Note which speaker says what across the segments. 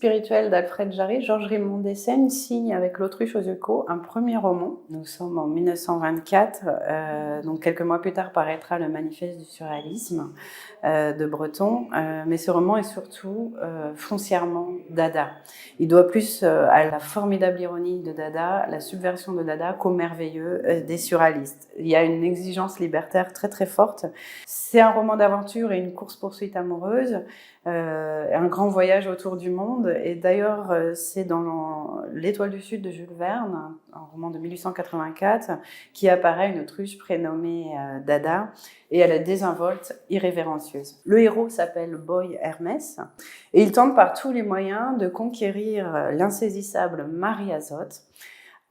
Speaker 1: spirituel d'Alfred Jarry, Georges Raymond Dessaigne signe avec l'Autruche aux yeux clos un premier roman. Nous sommes en 1924, donc quelques mois plus tard paraîtra le Manifeste du surréalisme de Breton, mais ce roman est surtout foncièrement Dada. Il doit plus à la formidable ironie de Dada, la subversion de Dada, qu'au merveilleux des surréalistes. Il y a une exigence libertaire très très forte. C'est un roman d'aventure et une course-poursuite amoureuse, un grand voyage autour du monde. Et d'ailleurs, c'est dans L'Étoile du Sud de Jules Verne, un roman de 1884, qui apparaît une autruche prénommée Dada, et elle est désinvolte, irrévérencieuse. Le héros s'appelle Boy Hermès, et il tente par tous les moyens de conquérir l'insaisissable Marie Azote,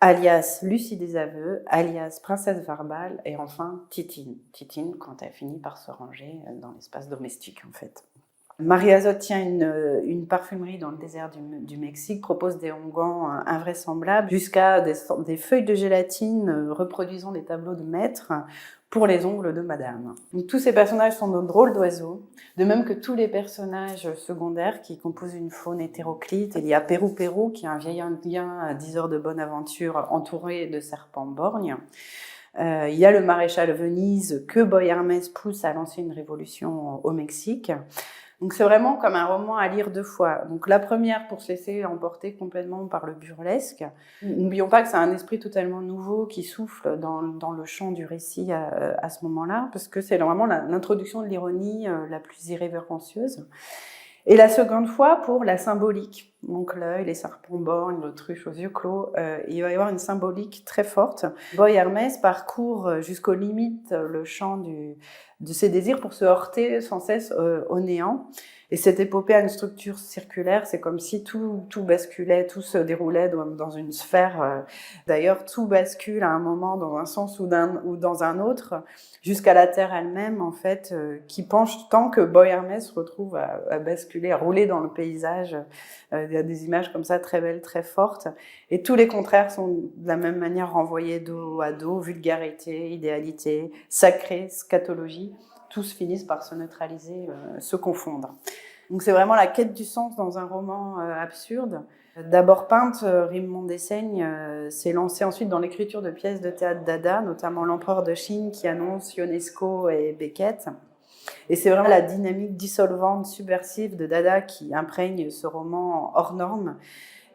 Speaker 1: alias Lucie des Aveux, alias Princesse Verbale, et enfin Titine. Titine, quand elle finit par se ranger dans l'espace domestique, en fait. Marie Azote tient une parfumerie dans le désert du Mexique, propose des onguents invraisemblables, jusqu'à des feuilles de gélatine reproduisant des tableaux de maîtres pour les ongles de madame. Donc, tous ces personnages sont de drôles d'oiseaux, de même que tous les personnages secondaires qui composent une faune hétéroclite. Il y a Pérou Pérou, qui est un vieil indien à 10 heures de bonne aventure entouré de serpents borgnes. Il y a le maréchal Venise que Boy Hermès pousse à lancer une révolution au Mexique. Donc c'est vraiment comme un roman à lire deux fois. Donc la première pour se laisser emporter complètement par le burlesque. N'oublions pas que c'est un esprit totalement nouveau qui souffle dans le champ du récit à ce moment-là, parce que c'est vraiment l'introduction de l'ironie la plus irrévérencieuse. Et la seconde fois pour la symbolique. Donc l'œil, les serpents borgnes, l'autruche aux yeux clos, il va y avoir une symbolique très forte. Boy Hermès parcourt jusqu'aux limites le champ de ses désirs pour se heurter sans cesse au néant. Et cette épopée a une structure circulaire, c'est comme si tout basculait, tout se déroulait dans une sphère. D'ailleurs, tout bascule à un moment dans un sens ou dans un autre, jusqu'à la Terre elle-même, en fait, qui penche tant que Boy Hermès se retrouve à basculer, à rouler dans le paysage. Il y a des images comme ça très belles, très fortes. Et tous les contraires sont de la même manière renvoyés dos à dos, vulgarité, idéalité, sacré, scatologie. Tous finissent par se neutraliser, se confondre. Donc c'est vraiment la quête du sens dans un roman absurde. D'abord peinte, Raymond Dessaigne s'est lancé ensuite dans l'écriture de pièces de théâtre Dada, notamment L'Empereur de Chine qui annonce Ionesco et Beckett. Et c'est vraiment la dynamique dissolvante, subversive de Dada qui imprègne ce roman hors norme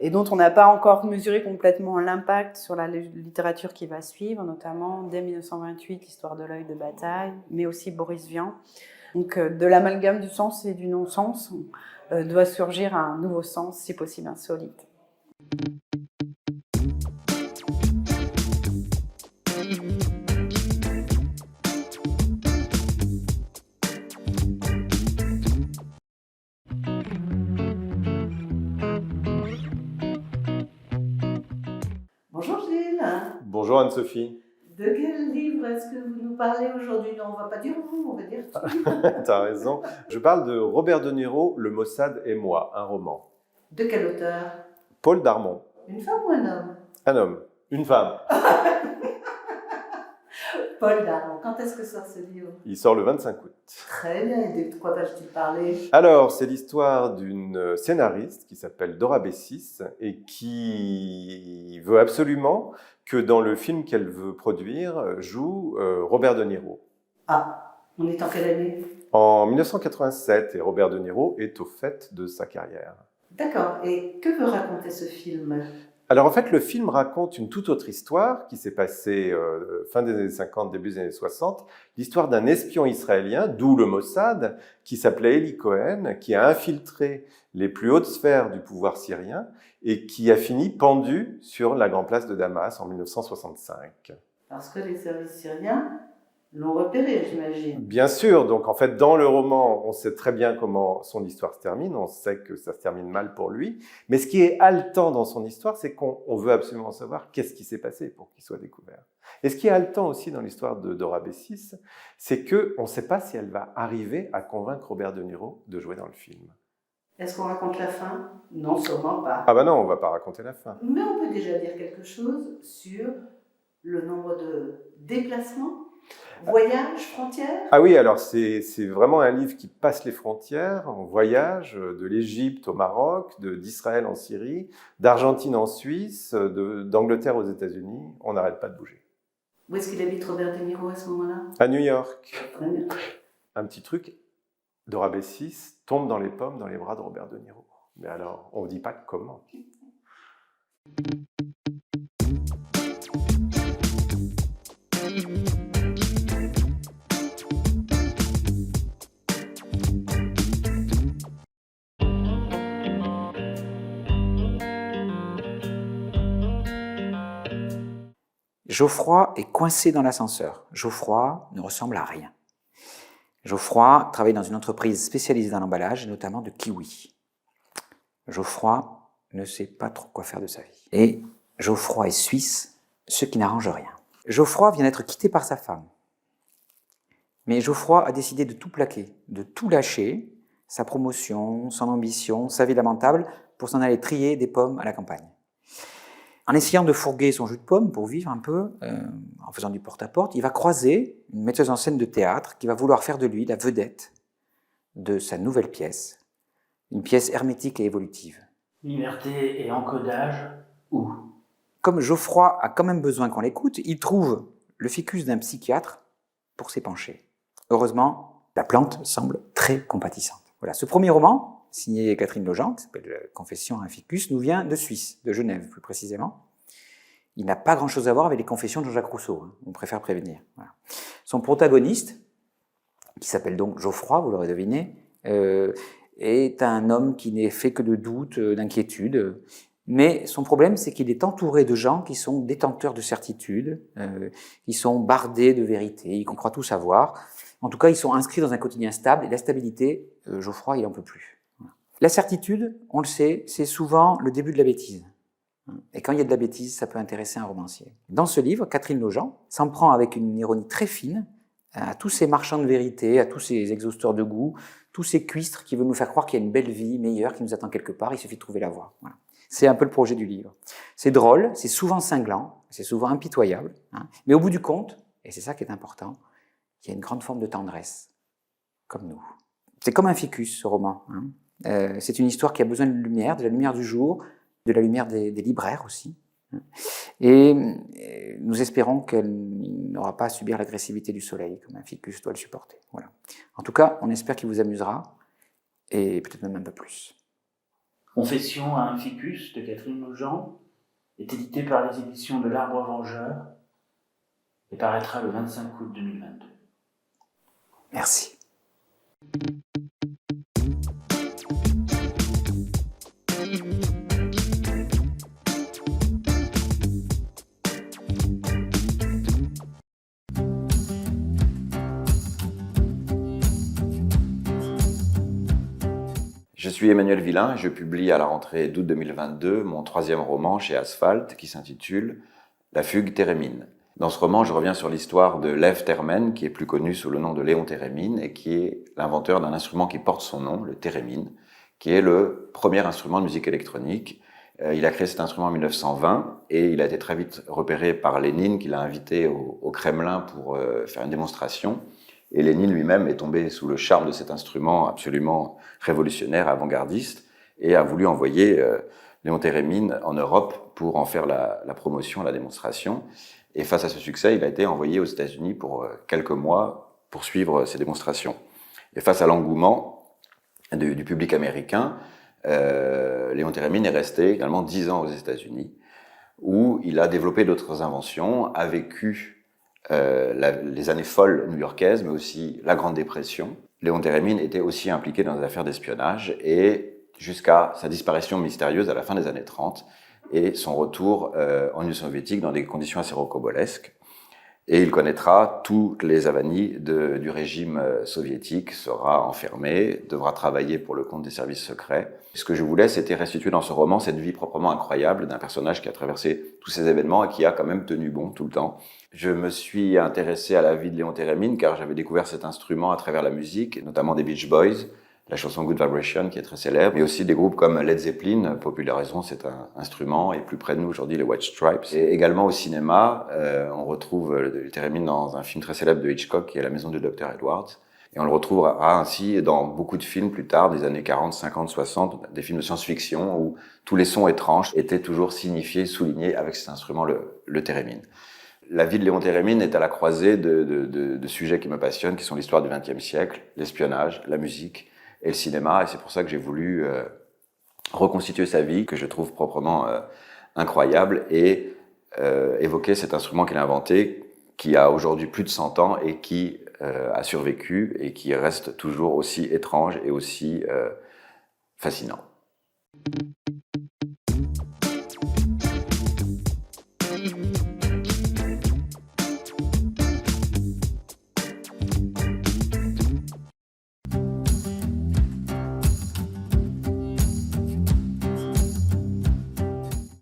Speaker 1: et dont on n'a pas encore mesuré complètement l'impact sur la littérature qui va suivre, notamment dès 1928, l'histoire de l'œil de bataille, mais aussi Boris Vian. Donc de l'amalgame du sens et du non-sens doit surgir un nouveau sens, si possible insolite.
Speaker 2: Bonjour Gilles.
Speaker 3: Bonjour Anne-Sophie.
Speaker 2: De quel livre est-ce que vous nous parlez aujourd'hui? Non, on ne va pas dire vous, on va dire tu.
Speaker 3: T'as raison. Je parle de Robert De Niro, Le Mossad et moi, un roman.
Speaker 2: De quel auteur?
Speaker 3: Paul Darmon.
Speaker 2: Une femme ou un homme?
Speaker 3: Un homme. Une femme.
Speaker 2: Paul Darmon. Quand est-ce que sort ce livre?
Speaker 3: Il sort le 25 août.
Speaker 2: Très bien. Et de quoi va-t-il parler?
Speaker 3: Alors, c'est l'histoire d'une scénariste qui s'appelle Dora Bessis et qui veut absolument que dans le film qu'elle veut produire joue Robert De Niro.
Speaker 2: Ah, on est en quelle année?
Speaker 3: En 1987, et Robert De Niro est au fait de sa carrière.
Speaker 2: D'accord. Et que veut raconter ce film?
Speaker 3: Alors en fait, le film raconte une toute autre histoire qui s'est passée fin des années 50, début des années 60, l'histoire d'un espion israélien, d'où le Mossad, qui s'appelait Eli Cohen, qui a infiltré les plus hautes sphères du pouvoir syrien et qui a fini pendu sur la grande place de Damas en 1965.
Speaker 2: Parce que les services syriens l'ont repéré, j'imagine.
Speaker 3: Bien sûr, donc en fait dans le roman, on sait très bien comment son histoire se termine, on sait que ça se termine mal pour lui, mais ce qui est haletant dans son histoire, c'est qu'on veut absolument savoir qu'est-ce qui s'est passé pour qu'il soit découvert. Et ce qui est haletant aussi dans l'histoire de Dora Bessis, c'est qu'on ne sait pas si elle va arriver à convaincre Robert De Niro de jouer dans le film.
Speaker 2: Est-ce qu'on raconte la fin? Non, sûrement pas.
Speaker 3: Ah bah non, on ne va pas raconter la fin.
Speaker 2: Mais on peut déjà dire quelque chose sur le nombre de déplacements Voyage, frontières?
Speaker 3: Ah oui, alors c'est vraiment un livre qui passe les frontières. On voyage de l'Égypte au Maroc, d'Israël en Syrie, d'Argentine en Suisse, d'Angleterre aux États-Unis. On n'arrête pas de bouger.
Speaker 2: Où est-ce qu'il habite Robert De Niro à ce moment-là?
Speaker 3: À New York,
Speaker 2: Très bien.
Speaker 3: un petit truc, Dora Bessis tombe dans les pommes dans les bras de Robert De Niro. Mais alors, on ne dit pas comment.
Speaker 4: Geoffroy est coincé dans l'ascenseur. Geoffroy ne ressemble à rien. Geoffroy travaille dans une entreprise spécialisée dans l'emballage, notamment de kiwis. Geoffroy ne sait pas trop quoi faire de sa vie. Et Geoffroy est suisse, ce qui n'arrange rien. Geoffroy vient d'être quitté par sa femme. Mais Geoffroy a décidé de tout plaquer, de tout lâcher, sa promotion, son ambition, sa vie lamentable, pour s'en aller trier des pommes à la campagne. En essayant de fourguer son jus de pomme pour vivre un peu, en faisant du porte-à-porte, il va croiser une metteuse en scène de théâtre qui va vouloir faire de lui la vedette de sa nouvelle pièce, une pièce hermétique et évolutive.
Speaker 5: Liberté et encodage, où?
Speaker 4: Comme Geoffroy a quand même besoin qu'on l'écoute, il trouve le ficus d'un psychiatre pour s'épancher. Heureusement, la plante semble très compatissante. Voilà, ce premier roman, signé Catherine Lojean, qui s'appelle Confession à un ficus, nous vient de Suisse, de Genève plus précisément. Il n'a pas grand-chose à voir avec les confessions de Jean-Jacques Rousseau, hein. On préfère prévenir. Voilà. Son protagoniste, qui s'appelle donc Geoffroy, vous l'aurez deviné, est un homme qui n'est fait que de doutes, d'inquiétudes. Mais son problème, c'est qu'il est entouré de gens qui sont détenteurs de certitudes, qui sont bardés de vérité, qu'on croit tout savoir. En tout cas, ils sont inscrits dans un quotidien stable, et la stabilité, Geoffroy, il n'en peut plus. La certitude, on le sait, c'est souvent le début de la bêtise. Et quand il y a de la bêtise, ça peut intéresser un romancier. Dans ce livre, Catherine Lojean s'en prend avec une ironie très fine à tous ces marchands de vérité, à tous ces exhausteurs de goût, tous ces cuistres qui veulent nous faire croire qu'il y a une belle vie meilleure qui nous attend quelque part, il suffit de trouver la voie. Voilà. C'est un peu le projet du livre. C'est drôle, c'est souvent cinglant, c'est souvent impitoyable, hein, mais au bout du compte, et c'est ça qui est important, il y a une grande forme de tendresse, comme nous. C'est comme un ficus, ce roman. Hein. C'est une histoire qui a besoin de la lumière du jour, de la lumière des libraires aussi. Et nous espérons qu'elle n'aura pas à subir l'agressivité du soleil, comme un ficus doit le supporter. Voilà. En tout cas, on espère qu'il vous amusera, et peut-être même un peu plus.
Speaker 5: Confession à un ficus de Catherine Lojean est édité par les éditions de l'Arbre Vengeur et paraîtra le 25 août 2022.
Speaker 4: Merci.
Speaker 6: Je suis Emmanuel Villain et je publie à la rentrée d'août 2022 mon troisième roman chez Asphalt qui s'intitule La fugue Térémine. Dans ce roman, je reviens sur l'histoire de Lev Termen, qui est plus connu sous le nom de Léon Térémine et qui est l'inventeur d'un instrument qui porte son nom, le thérémine, qui est le premier instrument de musique électronique. Il a créé cet instrument en 1920 et il a été très vite repéré par Lénine qui l'a invité au Kremlin pour faire une démonstration. Et Lénine lui-même est tombé sous le charme de cet instrument absolument révolutionnaire, avant-gardiste, et a voulu envoyer Léon Térémine en Europe pour en faire la promotion, la démonstration. Et face à ce succès, il a été envoyé aux États-Unis pour quelques mois pour suivre ces démonstrations. Et face à l'engouement du public américain, Léon Térémine est resté également 10 ans aux États-Unis, où il a développé d'autres inventions, a vécu les années folles new-yorkaises, mais aussi la Grande Dépression. Léon Térémine était aussi impliqué dans des affaires d'espionnage, et jusqu'à sa disparition mystérieuse à la fin des années 30, et son retour en Union soviétique dans des conditions assez rocambolesques. Et il connaîtra toutes les avanies du régime soviétique, sera enfermé, devra travailler pour le compte des services secrets. Ce que je voulais, c'était restituer dans ce roman cette vie proprement incroyable d'un personnage qui a traversé tous ces événements et qui a quand même tenu bon tout le temps. Je me suis intéressé à la vie de Léon Térémine car j'avais découvert cet instrument à travers la musique, notamment des Beach Boys, la chanson Good Vibration qui est très célèbre, mais aussi des groupes comme Led Zeppelin popularisant cet instrument, et plus près de nous aujourd'hui les White Stripes. Et également au cinéma, on retrouve le thérémine dans un film très célèbre de Hitchcock qui est La Maison du Dr Edwards. Et on le retrouvera ainsi dans beaucoup de films plus tard, des années 40, 50, 60, des films de science-fiction où tous les sons étranges étaient toujours signifiés, soulignés avec cet instrument, le thérémine. La vie de Léon Thérémine est à la croisée de sujets qui me passionnent, qui sont l'histoire du XXe siècle, l'espionnage, la musique et le cinéma. Et c'est pour ça que j'ai voulu reconstituer sa vie, que je trouve proprement incroyable, et évoquer cet instrument qu'il a inventé, qui a aujourd'hui plus de 100 ans et qui a survécu et qui reste toujours aussi étrange et aussi fascinant.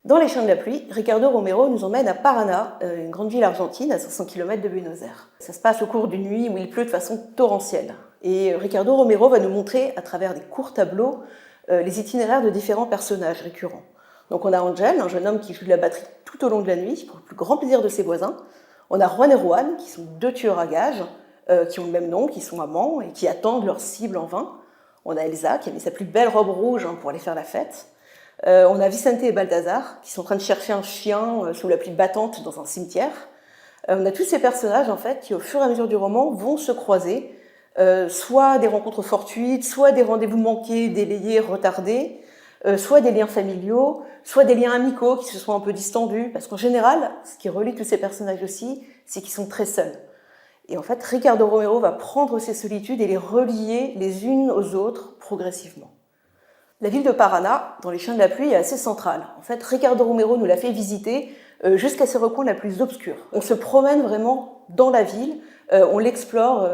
Speaker 7: Dans Les Chiens de la Pluie, Ricardo Romero nous emmène à Paraná, une grande ville argentine à 500 km de Buenos Aires. Ça se passe au cours d'une nuit où il pleut de façon torrentielle. Et Ricardo Romero va nous montrer, à travers des courts tableaux, les itinéraires de différents personnages récurrents. Donc on a Angel, un jeune homme qui joue de la batterie tout au long de la nuit, pour le plus grand plaisir de ses voisins. On a Juan et Juan, qui sont deux tueurs à gages, qui ont le même nom, qui sont amants et qui attendent leur cible en vain. On a Elsa, qui a mis sa plus belle robe rouge pour aller faire la fête. On a Vicente et Balthazar, qui sont en train de chercher un chien sous la pluie battante dans un cimetière. On a tous ces personnages, en fait, qui, au fur et à mesure du roman, vont se croiser, soit des rencontres fortuites, soit des rendez-vous manqués, délayés, retardés, soit des liens familiaux, soit des liens amicaux qui se sont un peu distendus, parce qu'en général, ce qui relie tous ces personnages aussi, c'est qu'ils sont très seuls. Et en fait, Ricardo Romero va prendre ces solitudes et les relier les unes aux autres progressivement. La ville de Paraná, dans Les Chiens de la Pluie, est assez centrale. En fait, Ricardo Romero nous l'a fait visiter jusqu'à ses recoins la plus obscurs. On se promène vraiment dans la ville, on l'explore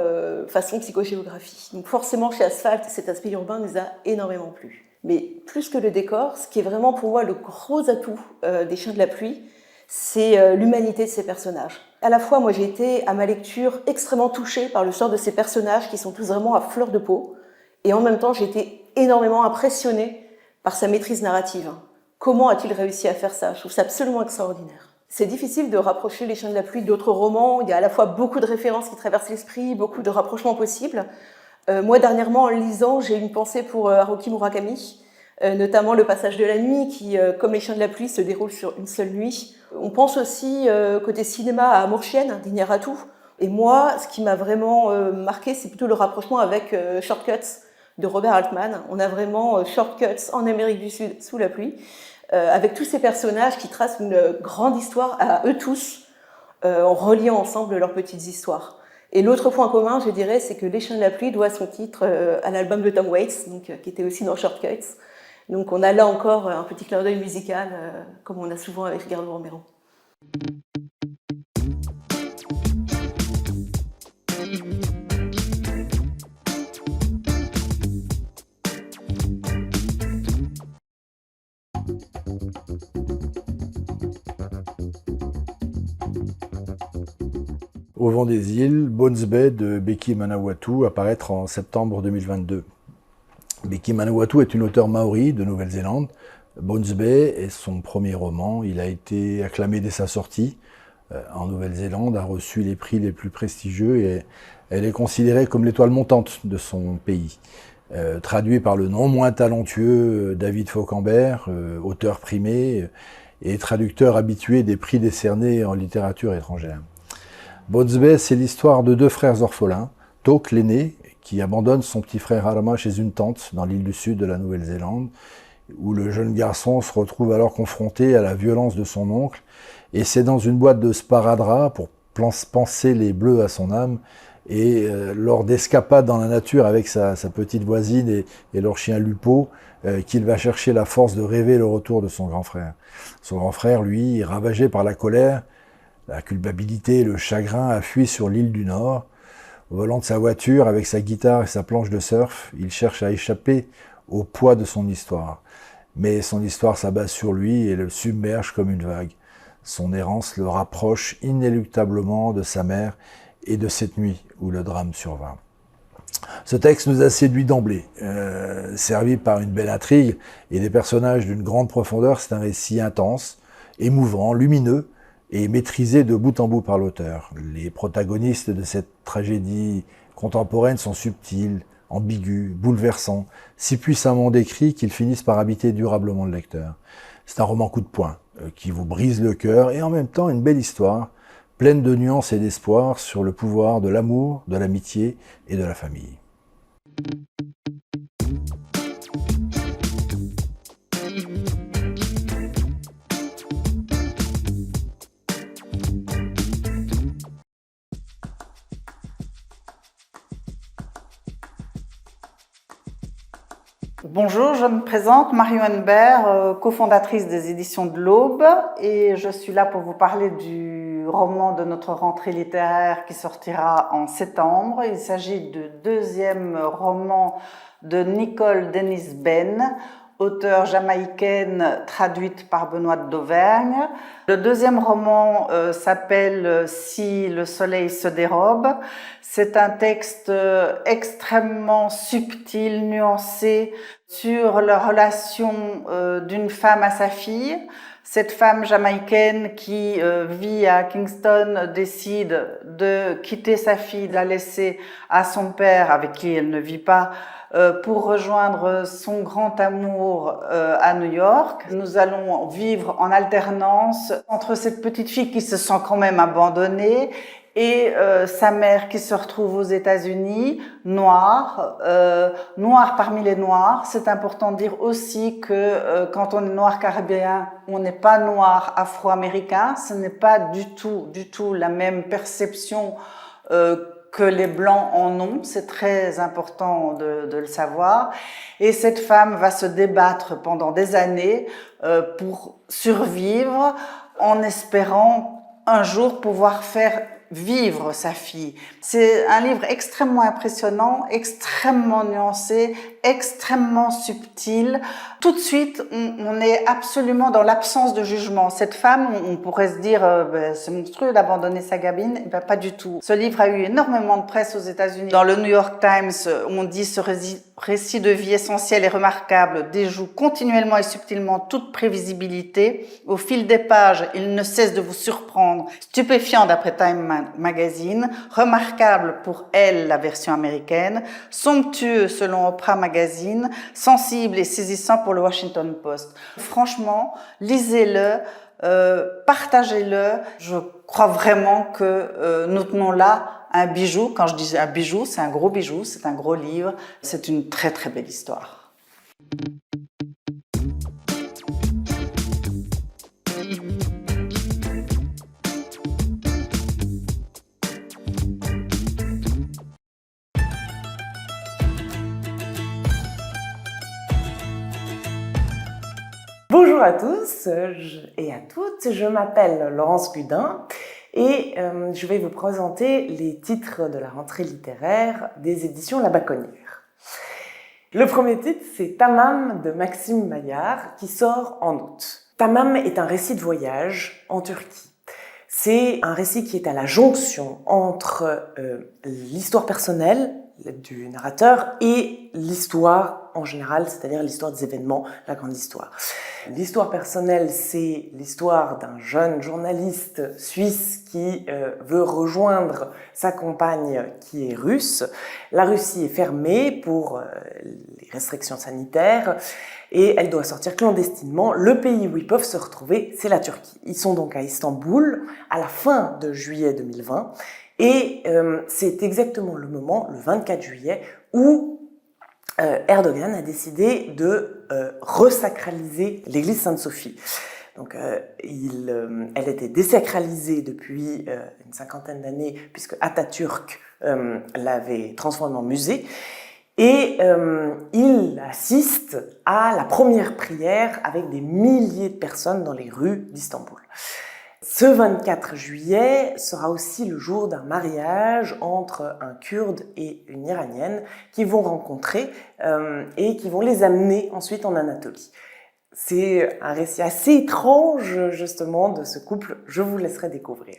Speaker 7: façon psychogéographie. Donc forcément, chez Asphalt, cet aspect urbain nous a énormément plu. Mais plus que le décor, ce qui est vraiment pour moi le gros atout des Chiens de la Pluie, c'est l'humanité de ces personnages. À la fois, moi j'ai été, à ma lecture, extrêmement touchée par le sort de ces personnages qui sont tous vraiment à fleur de peau, et en même temps, j'ai été énormément impressionnée par sa maîtrise narrative. Comment a-t-il réussi à faire ça? Je trouve ça absolument extraordinaire. C'est difficile de rapprocher Les Chiens de la Pluie d'autres romans. Il y a à la fois beaucoup de références qui traversent l'esprit, beaucoup de rapprochements possibles. Moi, dernièrement, en lisant, j'ai eu une pensée pour Haruki Murakami, notamment Le Passage de la nuit, qui, comme Les Chiens de la Pluie, se déroule sur une seule nuit. On pense aussi, côté cinéma, à Amour chienne, d'Iñárritu. Et moi, ce qui m'a vraiment marqué, c'est plutôt le rapprochement avec Shortcuts, de Robert Altman. On a vraiment Shortcuts en Amérique du Sud sous la pluie, avec tous ces personnages qui tracent une grande histoire à eux tous, en reliant ensemble leurs petites histoires. Et l'autre point commun, je dirais, c'est que Les Chiens de la Pluie doit son titre à l'album de Tom Waits, donc, qui était aussi dans Shortcuts. Donc on a là encore un petit clin d'œil musical, comme on a souvent avec Ricardo Romero.
Speaker 8: Au vent des îles, Bones Bay de Becky Manawatu, apparaître en septembre 2022. Becky Manawatu est une auteure maori de Nouvelle-Zélande. Bones Bay est son premier roman. Il a été acclamé dès sa sortie en Nouvelle-Zélande, a reçu les prix les plus prestigieux et elle est considérée comme l'étoile montante de son pays. Traduit par le non moins talentueux David Fauquembert, auteur primé et traducteur habitué des prix décernés en littérature étrangère. Bones Bay, c'est l'histoire de deux frères orphelins, Tok, l'aîné, qui abandonne son petit frère Arama chez une tante dans l'île du sud de la Nouvelle-Zélande, où le jeune garçon se retrouve alors confronté à la violence de son oncle, et c'est dans une boîte de sparadrap pour panser les bleus à son âme, et lors d'escapades dans la nature avec sa petite voisine et leur chien Lupo, qu'il va chercher la force de rêver le retour de son grand frère. Son grand frère, lui, ravagé par la colère, la culpabilité et le chagrin, a fui sur l'île du Nord. Au volant de sa voiture, avec sa guitare et sa planche de surf, il cherche à échapper au poids de son histoire. Mais son histoire s'abat sur lui et le submerge comme une vague. Son errance le rapproche inéluctablement de sa mère et de cette nuit où le drame survint. Ce texte nous a séduit d'emblée. Servi par une belle intrigue et des personnages d'une grande profondeur, c'est un récit intense, émouvant, lumineux et maîtrisé de bout en bout par l'auteur. Les protagonistes de cette tragédie contemporaine sont subtils, ambigus, bouleversants, si puissamment décrits qu'ils finissent par habiter durablement le lecteur. C'est un roman coup de poing qui vous brise le cœur et en même temps une belle histoire, pleine de nuances et d'espoir sur le pouvoir de l'amour, de l'amitié et de la famille.
Speaker 2: Bonjour, je me présente, Marion Humbert, cofondatrice des éditions de l'Aube, et je suis là pour vous parler du roman de notre rentrée littéraire qui sortira en septembre. Il s'agit du deuxième roman de Nicole Dennis Benn, auteure jamaïcaine traduite par Benoît d'Auvergne. Le deuxième roman s'appelle « Si le soleil se dérobe ». C'est un texte extrêmement subtil, nuancé, sur la relation d'une femme à sa fille. Cette femme jamaïcaine qui vit à Kingston décide de quitter sa fille, de la laisser à son père, avec qui elle ne vit pas, pour rejoindre son grand amour à New York. Nous allons vivre en alternance entre cette petite fille qui se sent quand même abandonnée et sa mère qui se retrouve aux États-Unis, noire parmi les noirs. C'est important de dire aussi que quand on est noir caribéen, on n'est pas noir afro-américain. Ce n'est pas du tout la même perception que les blancs en ont. C'est très important de le savoir. Et cette femme va se débattre pendant des années pour survivre en espérant un jour pouvoir faire vivre sa fille. C'est un livre extrêmement impressionnant, extrêmement nuancé, extrêmement subtil. Tout de suite, on est absolument dans l'absence de jugement. Cette femme, on pourrait se dire c'est monstrueux d'abandonner sa gamine. Ben, pas du tout. Ce livre a eu énormément de presse aux États-Unis. Dans le New York Times, on dit ce récit de vie essentiel et remarquable déjoue continuellement et subtilement toute prévisibilité. Au fil des pages, il ne cesse de vous surprendre. Stupéfiant d'après Time Magazine, remarquable pour elle, la version américaine, somptueux selon Oprah Magazine, sensible et saisissant pour le Washington Post. Franchement, lisez-le, partagez-le. Je crois vraiment que nous tenons là un bijou. Quand je dis un bijou, c'est un gros bijou, c'est un gros livre. C'est une très très belle histoire.
Speaker 9: Bonjour à tous et à toutes, je m'appelle Laurence Gudin et je vais vous présenter les titres de la rentrée littéraire des éditions La Baconnière. Le premier titre, c'est Tamam de Maxime Maillard qui sort en août. Tamam est un récit de voyage en Turquie. C'est un récit qui est à la jonction entre l'histoire personnelle du narrateur et l'histoire en général, c'est-à-dire l'histoire des événements, la grande histoire. L'histoire personnelle, c'est l'histoire d'un jeune journaliste suisse qui veut rejoindre sa compagne qui est russe. La Russie est fermée pour les restrictions sanitaires et elle doit sortir clandestinement. Le pays où ils peuvent se retrouver, c'est la Turquie. Ils sont donc à Istanbul à la fin de juillet 2020 et c'est exactement le moment, le 24 juillet, où Erdogan a décidé de resacraliser l'église Sainte-Sophie. Donc, elle était désacralisée depuis une cinquantaine d'années, puisque Atatürk l'avait transformée en musée. Et il assiste à la première prière avec des milliers de personnes dans les rues d'Istanbul. Ce 24 juillet sera aussi le jour d'un mariage entre un Kurde et une Iranienne qui vont rencontrer et qui vont les amener ensuite en Anatolie. C'est un récit assez étrange justement de ce couple, je vous laisserai découvrir.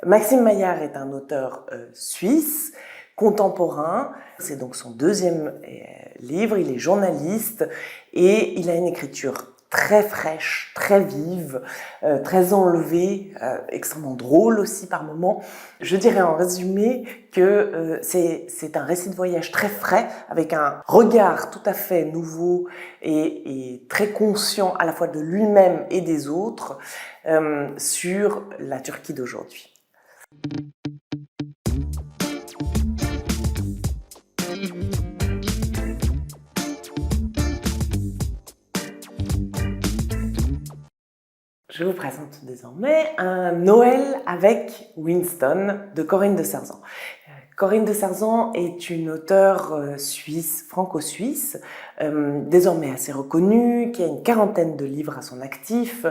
Speaker 9: Maxime Maillard est un auteur suisse contemporain. C'est donc son deuxième livre, il est journaliste et il a une écriture très fraîche, très vive, très enlevée, extrêmement drôle aussi par moments. Je dirais en résumé que c'est un récit de voyage très frais, avec un regard tout à fait nouveau et très conscient à la fois de lui-même et des autres sur la Turquie d'aujourd'hui. Je vous présente désormais un Noël avec Winston de Corinne de Sarzan. Corinne de Sarzan est une auteure suisse, franco-suisse, désormais assez reconnue, qui a une quarantaine de livres à son actif,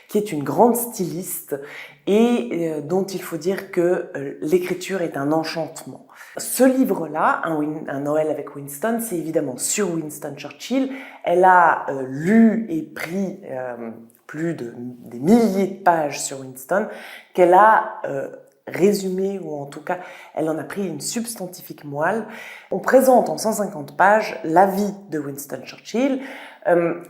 Speaker 9: qui est une grande styliste et dont il faut dire que l'écriture est un enchantement. Ce livre-là, un Noël avec Winston, c'est évidemment sur Winston Churchill. Elle a lu et pris des milliers de pages sur Winston qu'elle a résumé, ou en tout cas, elle en a pris une substantifique moelle. On présente en 150 pages la vie de Winston Churchill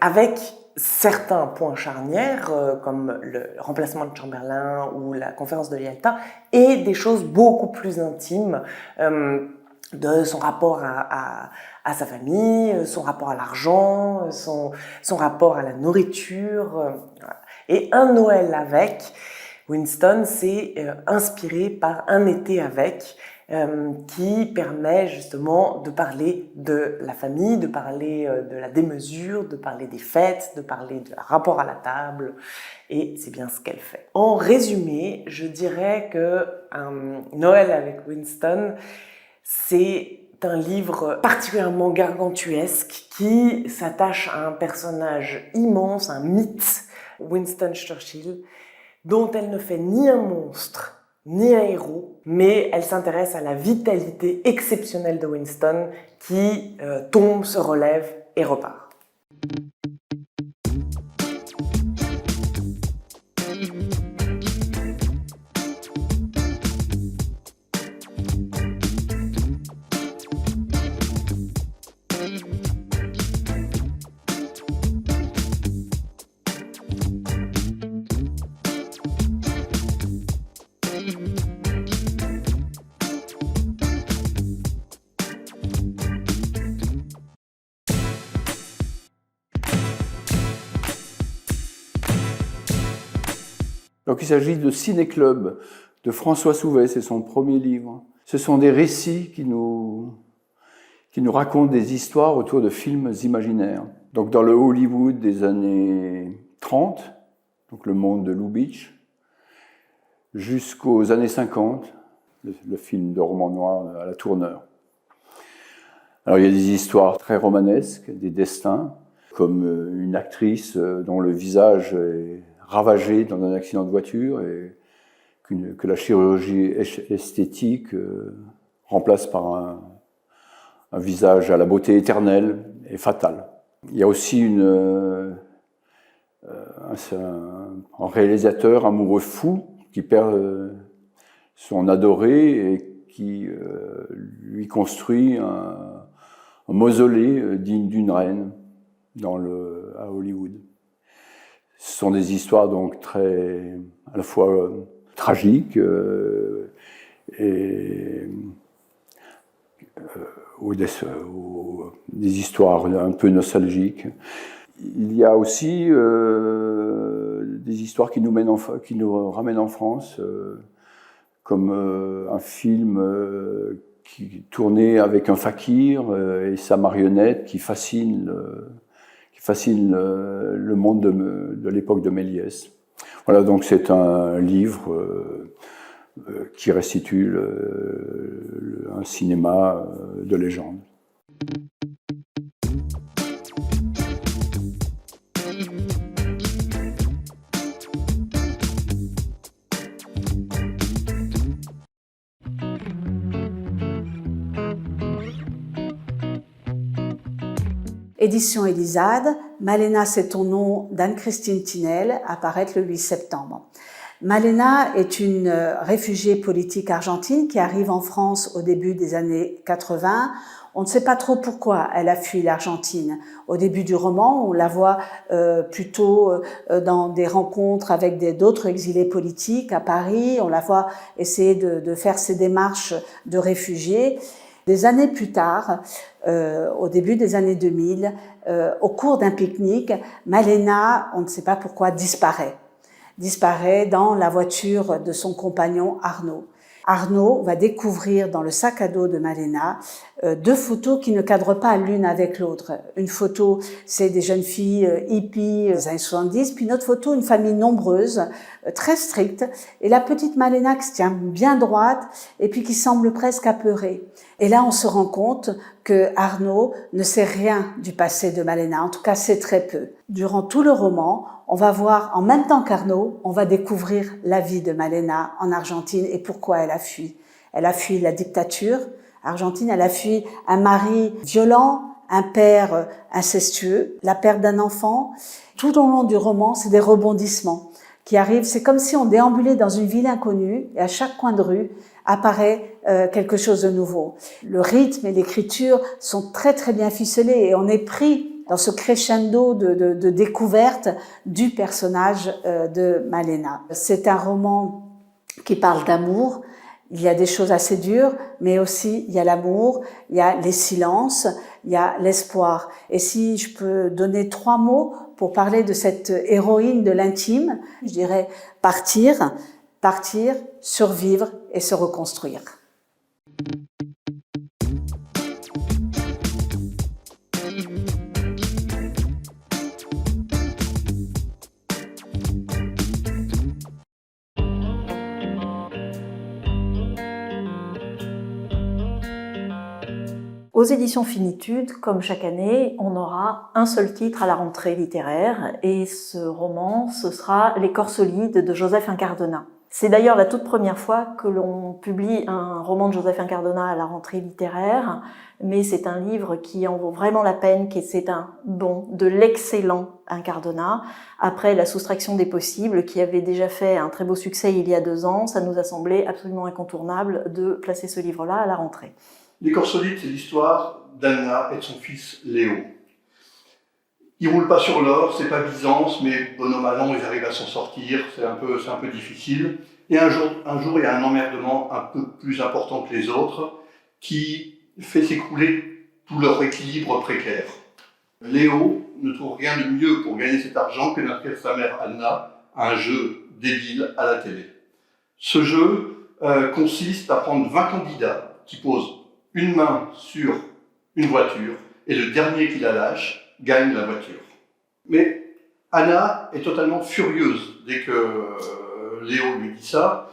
Speaker 9: avec certains points charnières comme le remplacement de Chamberlain ou la conférence de Yalta et des choses beaucoup plus intimes de son rapport à sa famille, son rapport à l'argent, son rapport à la nourriture. Voilà. Et un Noël avec Winston, c'est inspiré par Un été avec, qui permet justement de parler de la famille, de parler de la démesure, de parler des fêtes, de parler de rapport à la table, et c'est bien ce qu'elle fait. En résumé, je dirais que Noël avec Winston, c'est un livre particulièrement gargantuesque qui s'attache à un personnage immense, un mythe, Winston Churchill, dont elle ne fait ni un monstre, ni un héros, mais elle s'intéresse à la vitalité exceptionnelle de Winston qui tombe, se relève et repart.
Speaker 10: Donc il s'agit de Ciné-Club de François Souvet, c'est son premier livre. Ce sont des récits qui nous racontent des histoires autour de films imaginaires. Donc dans le Hollywood des années 30, donc le monde de Lubitsch, jusqu'aux années 50, le film de roman noir à la Tourneur. Alors il y a des histoires très romanesques, des destins, comme une actrice dont le visage est ravagé dans un accident de voiture et que la chirurgie esthétique remplace par un visage à la beauté éternelle et fatale. Il y a aussi un réalisateur amoureux fou qui perd son adoré et qui lui construit un mausolée digne d'une reine à Hollywood. Ce sont des histoires donc très, à la fois tragiques ou des histoires un peu nostalgiques. Il y a aussi des histoires qui nous ramènent en France, comme un film qui tournait avec un fakir et sa marionnette qui fascine le monde de l'époque de Méliès. Voilà, donc c'est un livre qui restitue un cinéma de légende.
Speaker 11: Édition Elisade, Malena c'est ton nom d'Anne-Christine Tinel, apparaître le 8 septembre. Malena est une réfugiée politique argentine qui arrive en France au début des années 80. On ne sait pas trop pourquoi elle a fui l'Argentine. Au début du roman, on la voit plutôt dans des rencontres avec d'autres exilés politiques à Paris. On la voit essayer de faire ses démarches de réfugiés. Des années plus tard, au début des années 2000, au cours d'un pique-nique, Malena, on ne sait pas pourquoi, disparaît dans la voiture de son compagnon Arnaud. Arnaud va découvrir dans le sac à dos de Malena 2 photos qui ne cadrent pas l'une avec l'autre. Une photo, c'est des jeunes filles hippies des années 70, puis une autre photo, une famille nombreuse, très stricte, et la petite Malena qui se tient bien droite et puis qui semble presque apeurée. Et là, on se rend compte que Arnaud ne sait rien du passé de Malena, en tout cas, sait très peu. Durant tout le roman, on va voir, en même temps qu'Arnaud, on va découvrir la vie de Malena en Argentine et pourquoi elle a fui. Elle a fui la dictature argentine, elle a fui un mari violent, un père incestueux, la perte d'un enfant. Tout au long du roman, c'est des rebondissements qui arrivent. C'est comme si on déambulait dans une ville inconnue et à chaque coin de rue apparaît quelque chose de nouveau. Le rythme et l'écriture sont très très bien ficelés et on est pris dans ce crescendo de découverte du personnage de Malena. C'est un roman qui parle d'amour. Il y a des choses assez dures, mais aussi il y a l'amour, il y a les silences, il y a l'espoir. Et si je peux donner 3 mots pour parler de cette héroïne de l'intime, je dirais partir, survivre et se reconstruire.
Speaker 12: Aux éditions Finitude, comme chaque année, on aura un seul titre à la rentrée littéraire et ce roman, ce sera Les corps solides de Joseph Incardona. C'est d'ailleurs la toute première fois que l'on publie un roman de Joseph Incardona à la rentrée littéraire, mais c'est un livre qui en vaut vraiment la peine, c'est un bon, de l'excellent Incardona. Après La soustraction des possibles, qui avait déjà fait un très beau succès il y a 2 ans, ça nous a semblé absolument incontournable de placer ce livre-là à la rentrée.
Speaker 13: Les corps solides, c'est l'histoire d'Anna et de son fils Léo. Ils roulent pas sur l'or, c'est pas Byzance, mais bon an, mal an, ils arrivent à s'en sortir, c'est un peu difficile. Et un jour, il y a un emmerdement un peu plus important que les autres qui fait s'écrouler tout leur équilibre précaire. Léo ne trouve rien de mieux pour gagner cet argent que d'inscrire sa mère Anna à un jeu débile à la télé. Ce jeu consiste à prendre 20 candidats qui posent une main sur une voiture et le dernier qui la lâche gagne la voiture. Mais Anna est totalement furieuse dès que Léo lui dit ça.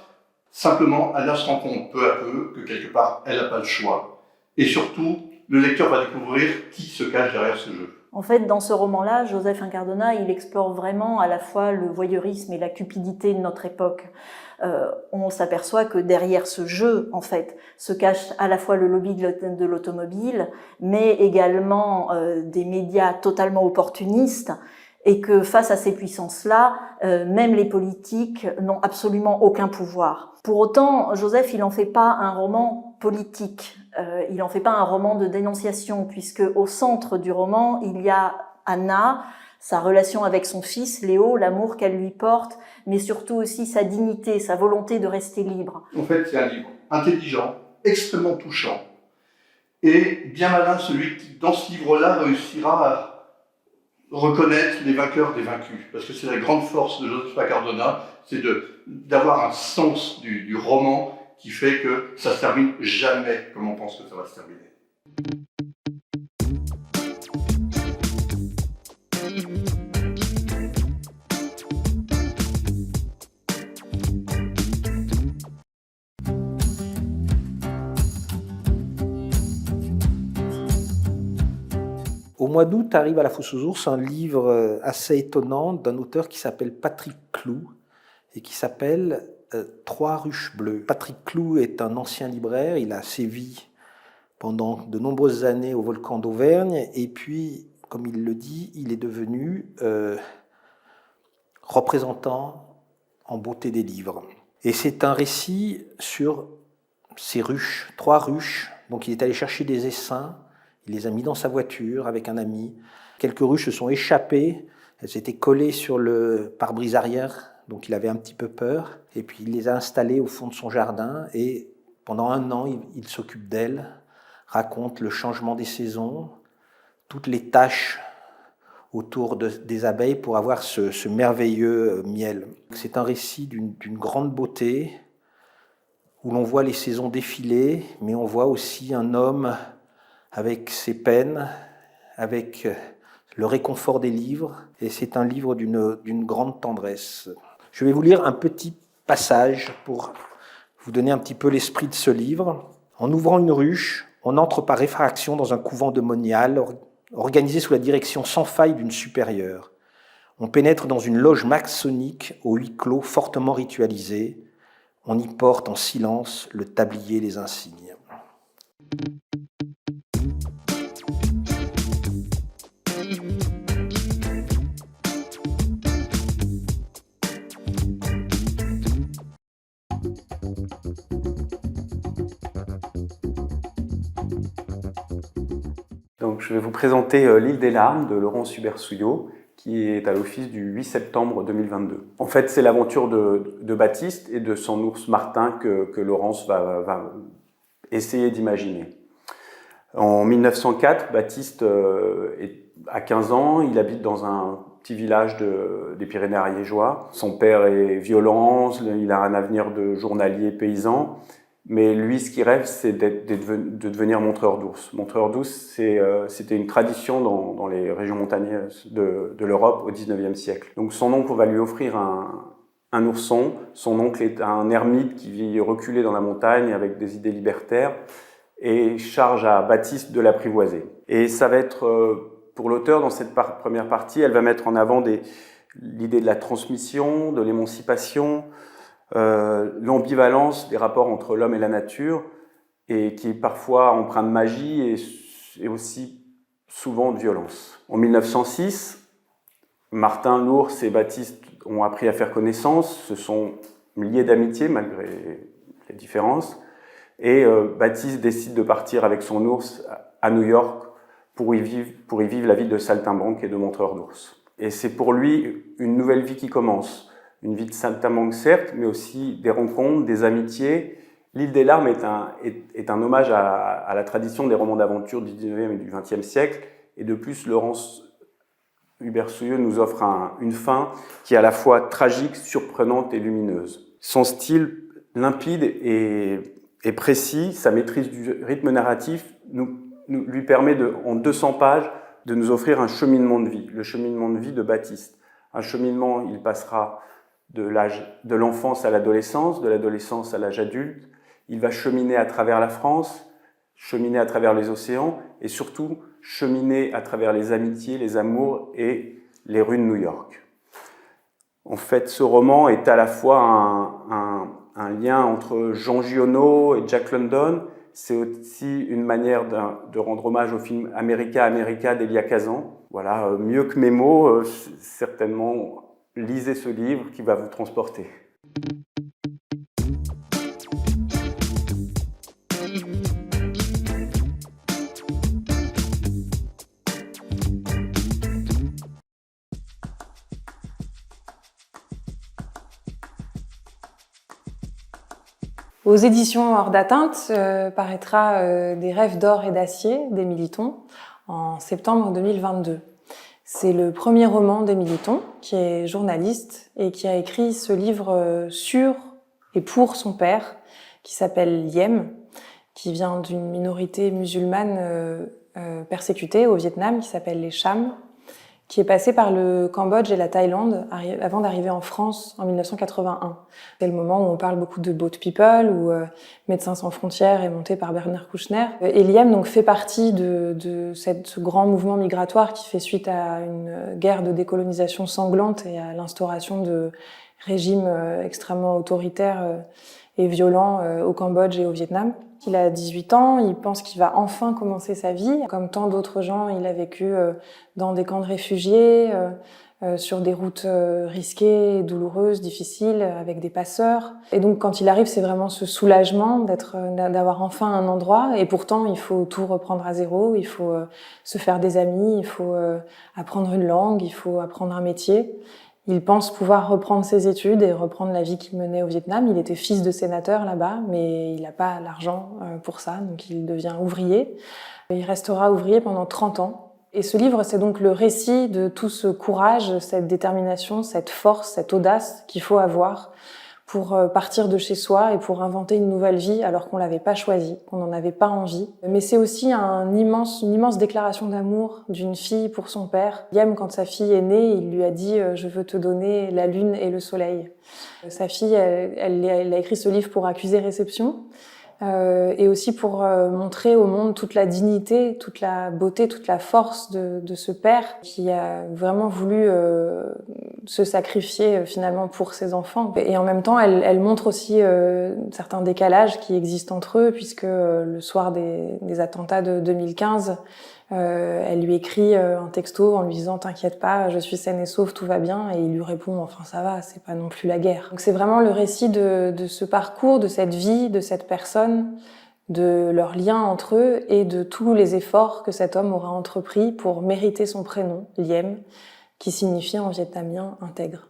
Speaker 13: Simplement, Anna se rend compte peu à peu que quelque part, elle n'a pas le choix. Et surtout, le lecteur va découvrir qui se cache derrière ce jeu.
Speaker 12: En fait, dans ce roman-là, Joseph Incardona, il explore vraiment à la fois le voyeurisme et la cupidité de notre époque. On s'aperçoit que derrière ce jeu, en fait, se cache à la fois le lobby de l'automobile, mais également des médias totalement opportunistes, et que face à ces puissances-là, même les politiques n'ont absolument aucun pouvoir. Pour autant, Joseph, il n'en fait pas un roman politique, il n'en fait pas un roman de dénonciation, puisque au centre du roman, il y a Anna, sa relation avec son fils, Léo, l'amour qu'elle lui porte, mais surtout aussi sa dignité, sa volonté de rester libre.
Speaker 13: En fait, c'est un livre intelligent, extrêmement touchant, et bien malin celui qui, dans ce livre-là, réussira à reconnaître les vainqueurs des vaincus. Parce que c'est la grande force de Joseph Incardona, c'est d'avoir un sens du roman qui fait que ça se termine jamais comme on pense que ça va se terminer.
Speaker 14: Au mois d'août arrive à la Fosse aux Ours un livre assez étonnant d'un auteur qui s'appelle Patrick Cloux et qui s'appelle Trois ruches bleues. Patrick Cloux est un ancien libraire, il a sévi pendant de nombreuses années au volcan d'Auvergne et puis, comme il le dit, il est devenu représentant en beauté des livres. Et c'est un récit sur ces ruches, 3 ruches. Donc il est allé chercher des essaims, il les a mis dans sa voiture avec un ami. Quelques ruches se sont échappées, elles étaient collées sur le pare-brise arrière, donc il avait un petit peu peur. Et puis il les a installées au fond de son jardin et pendant 1 an, il s'occupe d'elles, raconte le changement des saisons, toutes les tâches autour des abeilles pour avoir ce merveilleux miel. C'est un récit d'une grande beauté où l'on voit les saisons défiler, mais on voit aussi un homme avec ses peines, avec le réconfort des livres, et c'est un livre d'une grande tendresse. Je vais vous lire un petit passage pour vous donner un petit peu l'esprit de ce livre. En ouvrant une ruche, on entre par effraction dans un couvent de moniales organisé sous la direction sans faille d'une supérieure. On pénètre dans une loge maçonnique au huis clos fortement ritualisé. On y porte en silence le tablier des insignes.
Speaker 15: Donc, je vais vous présenter L'île des larmes de Laurence Hubert-Souillot, qui est à l'office du 8 septembre 2022. En fait, c'est l'aventure de Baptiste et de son ours Martin que Laurence va essayer d'imaginer. En 1904, Baptiste a 15 ans, il habite dans un petit village des Pyrénées-Ariégeois. Son père est violent, il a un avenir de journalier paysan. Mais lui, ce qu'il rêve, c'est de devenir montreur d'ours. Montreur d'ours, c'était une tradition dans les régions montagneuses de l'Europe au XIXe siècle. Donc son oncle va lui offrir un ourson. Son oncle est un ermite qui vit reculé dans la montagne avec des idées libertaires et charge à Baptiste de l'apprivoiser. Et ça va être, pour l'auteur, dans cette première partie, elle va mettre en avant l'idée de la transmission, de l'émancipation, l'ambivalence des rapports entre l'homme et la nature, et qui est parfois empreint de magie et aussi souvent de violence. En 1906, Martin, l'ours et Baptiste ont appris à faire connaissance, se sont liés d'amitié malgré les différences, et Baptiste décide de partir avec son ours à New York pour y vivre la vie de saltimbanque et de montreur d'ours. Et c'est pour lui une nouvelle vie qui commence. Une vie de saltimbanque, certes, mais aussi des rencontres, des amitiés. L'île des larmes est un hommage à la tradition des romans d'aventure du 19e et du 20e siècle. Et de plus, Laurence Hubert-Souillot nous offre une fin qui est à la fois tragique, surprenante et lumineuse. Son style limpide et précis, sa maîtrise du rythme narratif lui permet, en 200 pages, de nous offrir un cheminement de vie, le cheminement de vie de Baptiste. Un cheminement, il passera de l'enfance à l'adolescence, de l'adolescence à l'âge adulte. Il va cheminer à travers la France, cheminer à travers les océans et surtout cheminer à travers les amitiés, les amours et les rues de New York. En fait, ce roman est à la fois un lien entre Jean Giono et Jack London. C'est aussi une manière de rendre hommage au film America d'Elia Kazan. Voilà, mieux que mes mots, certainement, lisez ce livre qui va vous transporter.
Speaker 16: Aux éditions Hors d'atteinte paraîtra Des rêves d'or et d'acier d'Émilie Thon en septembre 2022. C'est le premier roman d'Émilie Thon, qui est journaliste et qui a écrit ce livre sur et pour son père, qui s'appelle Liem, qui vient d'une minorité musulmane persécutée au Vietnam, qui s'appelle les Cham, qui est passé par le Cambodge et la Thaïlande avant d'arriver en France en 1981. C'est le moment où on parle beaucoup de Boat People, où Médecins sans frontières est monté par Bernard Kouchner. Et Liem donc fait partie de ce grand mouvement migratoire qui fait suite à une guerre de décolonisation sanglante et à l'instauration de régimes extrêmement autoritaires et violents au Cambodge et au Vietnam. Il a 18 ans, il pense qu'il va enfin commencer sa vie. Comme tant d'autres gens, il a vécu dans des camps de réfugiés, sur des routes risquées, douloureuses, difficiles, avec des passeurs. Et donc quand il arrive, c'est vraiment ce soulagement d'avoir enfin un endroit. Et pourtant, il faut tout reprendre à zéro, il faut se faire des amis, il faut apprendre une langue, il faut apprendre un métier. Il pense pouvoir reprendre ses études et reprendre la vie qu'il menait au Vietnam. Il était fils de sénateur là-bas, mais il n'a pas l'argent pour ça, donc il devient ouvrier. Il restera ouvrier pendant 30 ans. Et ce livre, c'est donc le récit de tout ce courage, cette détermination, cette force, cette audace qu'il faut avoir pour partir de chez soi et pour inventer une nouvelle vie alors qu'on l'avait pas choisie, qu'on n'en avait pas envie. Mais c'est aussi une immense déclaration d'amour d'une fille pour son père. Yem, quand sa fille est née, il lui a dit « Je veux te donner la lune et le soleil ». Sa fille, elle a écrit ce livre pour Accusé-Réception. Et aussi pour montrer au monde toute la dignité, toute la beauté, toute la force de ce père qui a vraiment voulu se sacrifier finalement pour ses enfants. Et en même temps, elle montre aussi certains décalages qui existent entre eux, puisque le soir des attentats de 2015, elle lui écrit un texto en lui disant « T'inquiète pas, je suis saine et sauve, tout va bien ». Et il lui répond « Enfin ça va, c'est pas non plus la guerre ». Donc c'est vraiment le récit de ce parcours, de cette vie, de cette personne, de leurs liens entre eux et de tous les efforts que cet homme aura entrepris pour mériter son prénom, Liem, qui signifie en vietnamien « intègre ».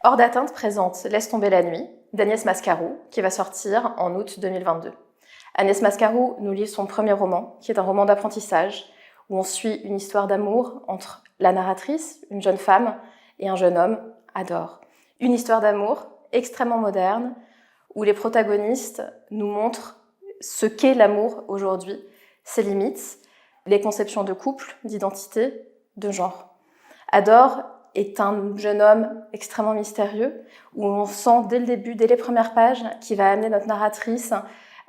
Speaker 17: Hors d'atteinte présente Laisse tomber la nuit d'Agnès Mascaro, qui va sortir en août 2022. Agnès Mascaro nous livre son premier roman, qui est un roman d'apprentissage, où on suit une histoire d'amour entre la narratrice, une jeune femme, et un jeune homme, Adore. Une histoire d'amour extrêmement moderne, où les protagonistes nous montrent ce qu'est l'amour aujourd'hui, ses limites, les conceptions de couple, d'identité, de genre. Adore est un jeune homme extrêmement mystérieux, où on sent dès le début, dès les premières pages, qu'il va amener notre narratrice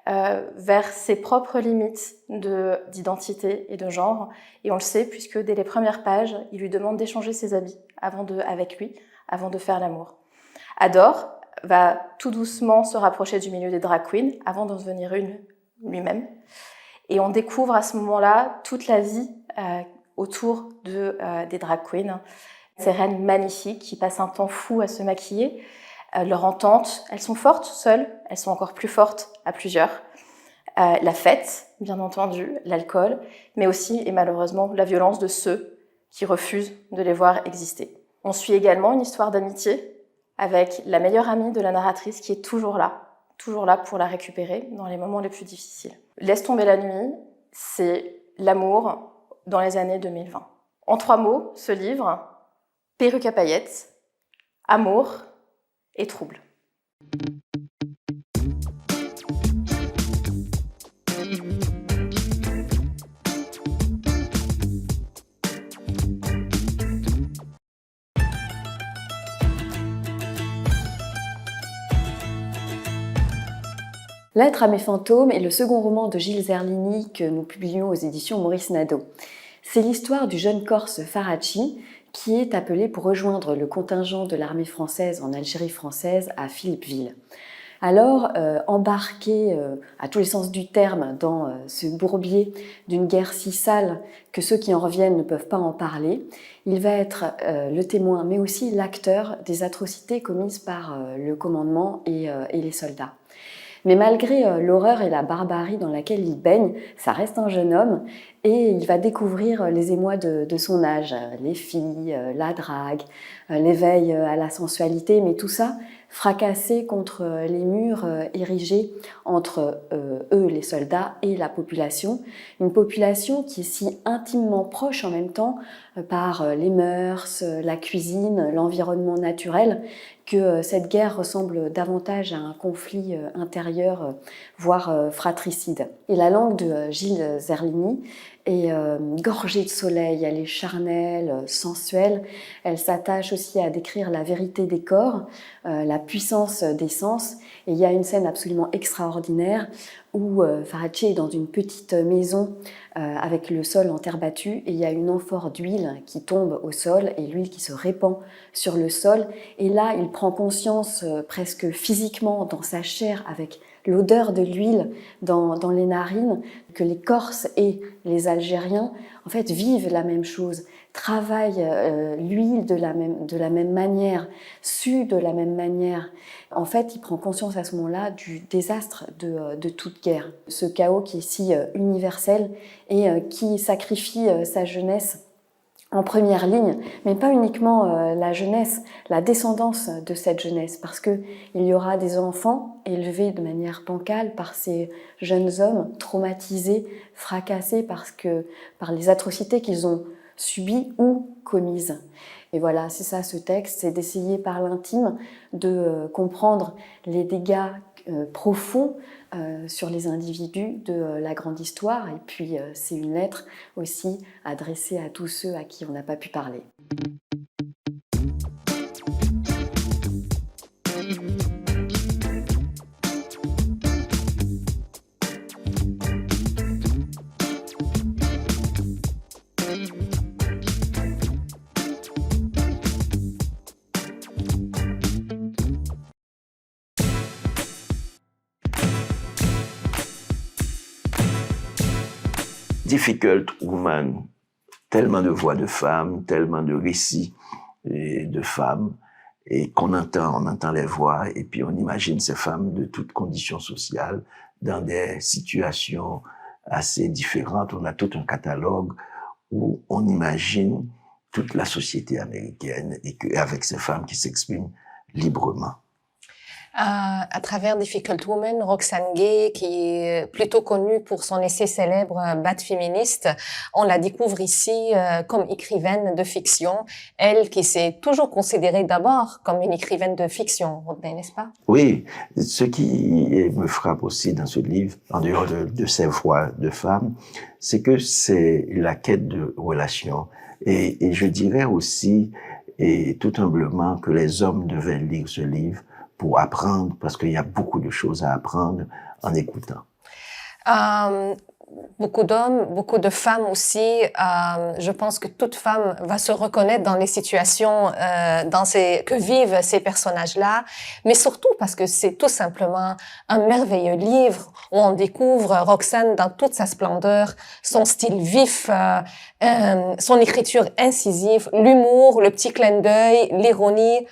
Speaker 17: vers ses propres limites d'identité et de genre. Et on le sait, puisque dès les premières pages, il lui demande d'échanger ses habits avec lui, avant de faire l'amour. Adore va tout doucement se rapprocher du milieu des drag queens, avant d'en devenir une lui-même. Et on découvre à ce moment-là toute la vie autour des drag queens. Ces reines magnifiques qui passent un temps fou à se maquiller. Leur entente, elles sont fortes seules, elles sont encore plus fortes à plusieurs. La fête, bien entendu, l'alcool, mais aussi, et malheureusement, la violence de ceux qui refusent de les voir exister. On suit également une histoire d'amitié avec la meilleure amie de la narratrice qui est toujours là pour la récupérer dans les moments les plus difficiles. Laisse tomber la nuit, c'est l'amour dans les années 2020. En 3 mots, ce livre: perruque à paillettes, amour et trouble.
Speaker 18: Lettre à mes fantômes est le second roman de Gilles Zerlini que nous publions aux éditions Maurice Nadeau. C'est l'histoire du jeune Corse Faraci qui est appelé pour rejoindre le contingent de l'armée française en Algérie française à Philippeville. Alors, embarqué à tous les sens du terme dans ce bourbier d'une guerre si sale que ceux qui en reviennent ne peuvent pas en parler, il va être le témoin mais aussi l'acteur des atrocités commises par le commandement et les soldats. Mais malgré l'horreur et la barbarie dans laquelle il baigne, ça reste un jeune homme et il va découvrir les émois de son âge, les filles, la drague, l'éveil à la sensualité, mais tout ça fracassé contre les murs érigés entre eux, les soldats, et la population. Une population qui est si intimement proche en même temps par les mœurs, la cuisine, l'environnement naturel, que cette guerre ressemble davantage à un conflit intérieur, voire fratricide. Et la langue de Gilles Zerlini est gorgée de soleil, elle est charnelle, sensuelle. Elle s'attache aussi à décrire la vérité des corps, la puissance des sens. Et il y a une scène absolument extraordinaire où Faraci est dans une petite maison avec le sol en terre battue et il y a une amphore d'huile qui tombe au sol et l'huile qui se répand sur le sol. Et là, il prend conscience presque physiquement dans sa chair avec l'odeur de l'huile dans les narines, que les Corses et les Algériens en fait vivent la même chose, travaillent l'huile de la même manière, suent de la même manière. En fait, il prend conscience à ce moment-là du désastre de toute guerre, ce chaos qui est si universel et qui sacrifie sa jeunesse en première ligne, mais pas uniquement la jeunesse, la descendance de cette jeunesse, parce que il y aura des enfants élevés de manière bancale par ces jeunes hommes traumatisés, fracassés par les atrocités qu'ils ont subies ou commises. Et voilà, c'est ça ce texte, c'est d'essayer par l'intime de comprendre les dégâts profonds sur les individus de la grande histoire. Et puis c'est une lettre aussi adressée à tous ceux à qui on n'a pas pu parler.
Speaker 19: Difficult Woman, tellement de voix de femmes, tellement de récits de femmes, et on entend les voix, et puis on imagine ces femmes de toutes conditions sociales, dans des situations assez différentes. On a tout un catalogue où on imagine toute la société américaine, et avec ces femmes qui s'expriment librement.
Speaker 20: À travers Difficult Woman, Roxane Gay, qui est plutôt connue pour son essai célèbre Bad féministe, on la découvre ici comme écrivaine de fiction, elle qui s'est toujours considérée d'abord comme une écrivaine de fiction, n'est-ce pas?
Speaker 19: Oui, ce qui me frappe aussi dans ce livre, en dehors de ces voix de femmes, c'est que c'est la quête de relations. Et je dirais aussi, et tout humblement, que les hommes devaient lire ce livre pour apprendre, parce qu'il y a beaucoup de choses à apprendre en écoutant.
Speaker 20: Beaucoup d'hommes, beaucoup de femmes aussi. Je pense que toute femme va se reconnaître dans les situations que vivent ces personnages-là, mais surtout parce que c'est tout simplement un merveilleux livre où on découvre Roxane dans toute sa splendeur, son style vif, son écriture incisive, l'humour, le petit clin d'œil, l'ironie.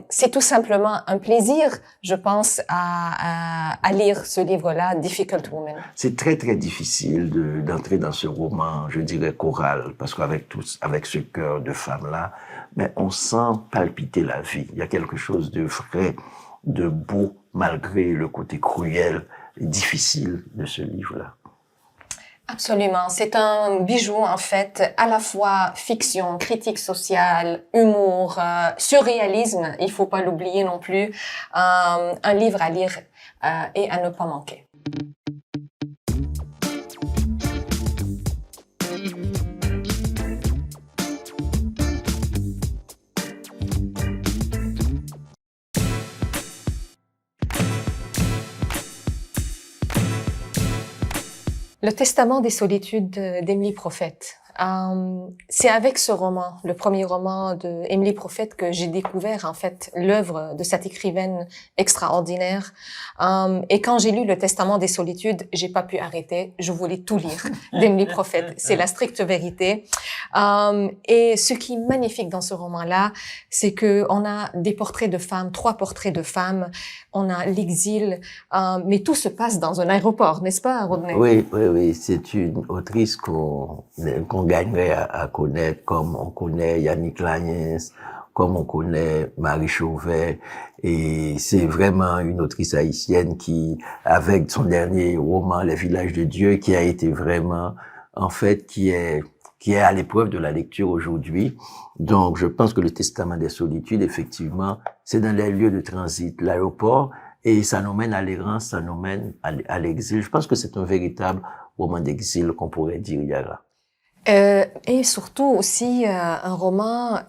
Speaker 20: C'est tout simplement un plaisir, je pense, à lire ce livre-là, Difficult Woman.
Speaker 19: C'est très, très difficile d'entrer dans ce roman, je dirais choral, parce qu'avec ce cœur de femme-là, mais on sent palpiter la vie. Il y a quelque chose de vrai, de beau, malgré le côté cruel et difficile de ce livre-là.
Speaker 20: Absolument. C'est un bijou, en fait, à la fois fiction, critique sociale, humour, surréalisme, il faut pas l'oublier non plus. Un livre à lire et à ne pas manquer. Le Testament des solitudes d'Emily Prophet. C'est avec ce roman, le premier roman de Emily Prophet, que j'ai découvert en fait l'œuvre de cette écrivaine extraordinaire. Et quand j'ai lu Le Testament des solitudes, j'ai pas pu arrêter. Je voulais tout lire d'Emily Prophet. C'est la stricte vérité. Et ce qui est magnifique dans ce roman-là, c'est que on a des portraits de femmes, 3 portraits de femmes. On a l'exil, mais tout se passe dans un aéroport, n'est-ce pas, Rodney?
Speaker 19: Oui. C'est une autrice qu'on gagnerait à connaître, comme on connaît Yannick Lagnès, comme on connaît Marie Chauvet. Et c'est vraiment une autrice haïtienne qui, avec son dernier roman, Les Villages de Dieu, qui a été vraiment, en fait, qui est à l'épreuve de la lecture aujourd'hui. Donc, je pense que Le Testament des solitudes, effectivement, c'est dans les lieux de transit, l'aéroport, et ça nous mène à l'errance, ça nous mène à l'exil. Je pense que c'est un véritable roman d'exil qu'on pourrait dire, Yara.
Speaker 20: Et surtout aussi un roman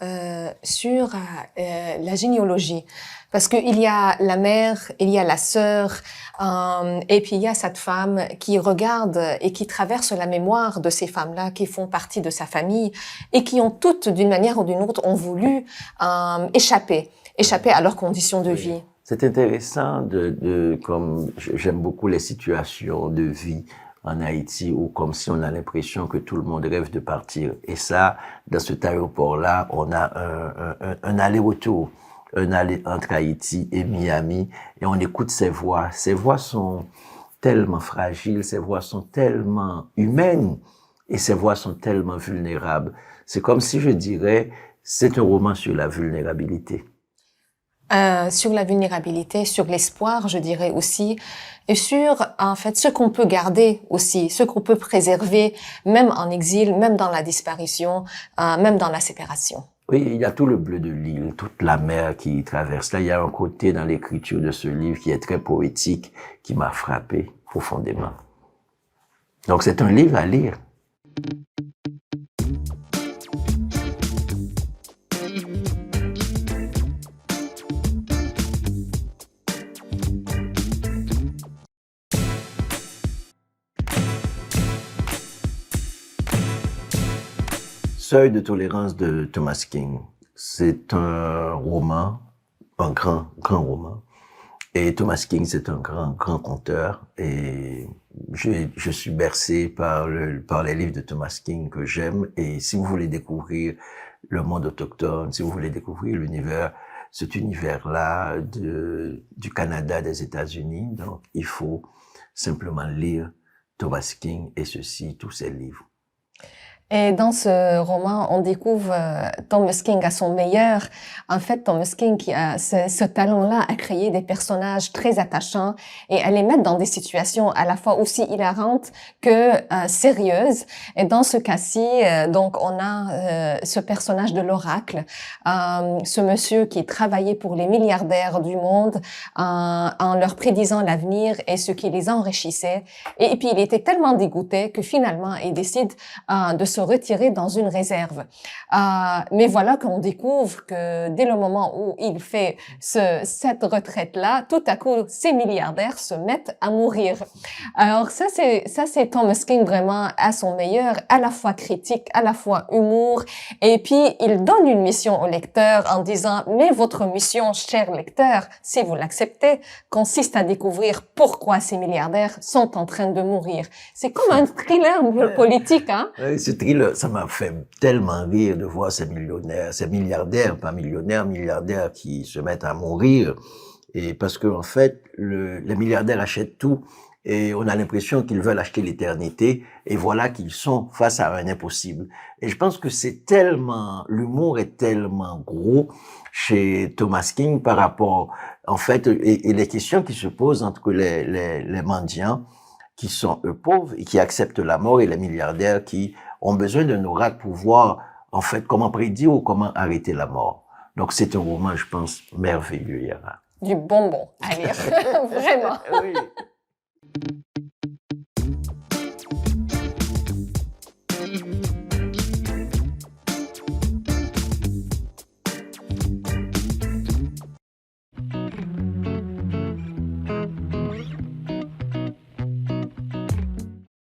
Speaker 20: sur la généalogie. Parce qu'il y a la mère, il y a la sœur, et puis il y a cette femme qui regarde et qui traverse la mémoire de ces femmes-là qui font partie de sa famille et qui ont toutes, d'une manière ou d'une autre, ont voulu échapper à leurs conditions de vie.
Speaker 19: C'est intéressant comme j'aime beaucoup les situations de vie en Haïti où comme si on a l'impression que tout le monde rêve de partir. Et ça, dans cet aéroport-là, on a un aller-retour, entre Haïti et Miami, et on écoute ces voix. Ces voix sont tellement fragiles, ces voix sont tellement humaines, et ces voix sont tellement vulnérables. C'est comme si je dirais, c'est un roman sur la vulnérabilité.
Speaker 20: Sur la vulnérabilité, sur l'espoir, je dirais aussi, et sur, en fait, ce qu'on peut garder aussi, ce qu'on peut préserver, même en exil, même dans la disparition, même dans la séparation.
Speaker 19: Oui, il y a tout le bleu de l'île, toute la mer qui traverse. Là, il y a un côté dans l'écriture de ce livre qui est très poétique, qui m'a frappé profondément. Donc, c'est un livre à lire. Seuil de tolérance de Thomas King. C'est un roman, un grand roman. Et Thomas King, c'est un grand conteur. Et je suis bercé par les livres de Thomas King que j'aime. Et si vous voulez découvrir le monde autochtone, si vous voulez découvrir cet univers-là du Canada, des États-Unis, donc il faut simplement lire Thomas King et tous ses livres.
Speaker 20: Et dans ce roman, on découvre Thomas King à son meilleur. En fait, Thomas King qui a ce talent-là à créer des personnages très attachants et à les mettre dans des situations à la fois aussi hilarantes que sérieuses. Et dans ce cas-ci, donc on a ce personnage de l'oracle, ce monsieur qui travaillait pour les milliardaires du monde en leur prédisant l'avenir et ce qui les enrichissait. Et puis il était tellement dégoûté que finalement il décide de se retirer dans une réserve. Mais voilà qu'on découvre que dès le moment où il fait cette retraite-là, tout à coup, ces milliardaires se mettent à mourir. Alors ça c'est Thomas King vraiment à son meilleur, à la fois critique, à la fois humour. Et puis, il donne une mission au lecteur en disant « Mais votre mission, cher lecteur, si vous l'acceptez, consiste à découvrir pourquoi ces milliardaires sont en train de mourir. » C'est comme un thriller politique, hein?
Speaker 19: Ça m'a fait tellement rire de voir ces milliardaires, pas millionnaires, milliardaires qui se mettent à mourir. Et parce que, en fait, les milliardaires achètent tout et on a l'impression qu'ils veulent acheter l'éternité et voilà qu'ils sont face à un impossible. Et je pense que l'humour est tellement gros chez Thomas King par rapport, en fait, et les questions qui se posent entre les mendiants qui sont eux pauvres et qui acceptent la mort et les milliardaires qui ont besoin d'un oracle pour voir, en fait, comment prédire ou comment arrêter la mort. Donc, c'est un roman, je pense, merveilleux, Yara.
Speaker 20: Du bonbon à lire, vraiment.
Speaker 19: Oui.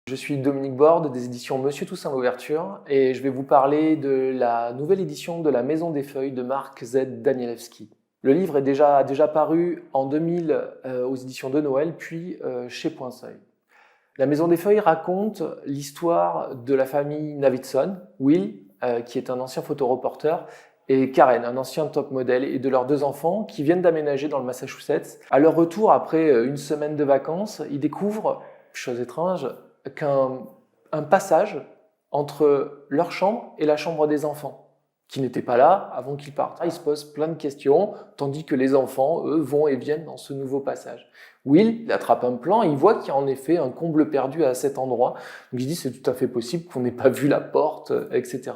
Speaker 21: Je suis Dominique Borde des éditions Monsieur Toussaint l'Ouverture et je vais vous parler de la nouvelle édition de La Maison des Feuilles de Marc Z. Danielewski. Le livre est déjà paru en 2000 aux éditions de Noël, puis chez Point Seuil. La Maison des Feuilles raconte l'histoire de la famille Navidson, Will, qui est un ancien photoreporter, et Karen, un ancien top modèle, et de leurs deux enfants qui viennent d'aménager dans le Massachusetts. À leur retour, après une semaine de vacances, ils découvrent, chose étrange, qu'un passage entre leur chambre et la chambre des enfants, qui n'était pas là avant qu'ils partent. Ils se posent plein de questions, tandis que les enfants, eux, vont et viennent dans ce nouveau passage. Will, il attrape un plan, il voit qu'il y a en effet un comble perdu à cet endroit. Donc il dit c'est tout à fait possible qu'on n'ait pas vu la porte, etc.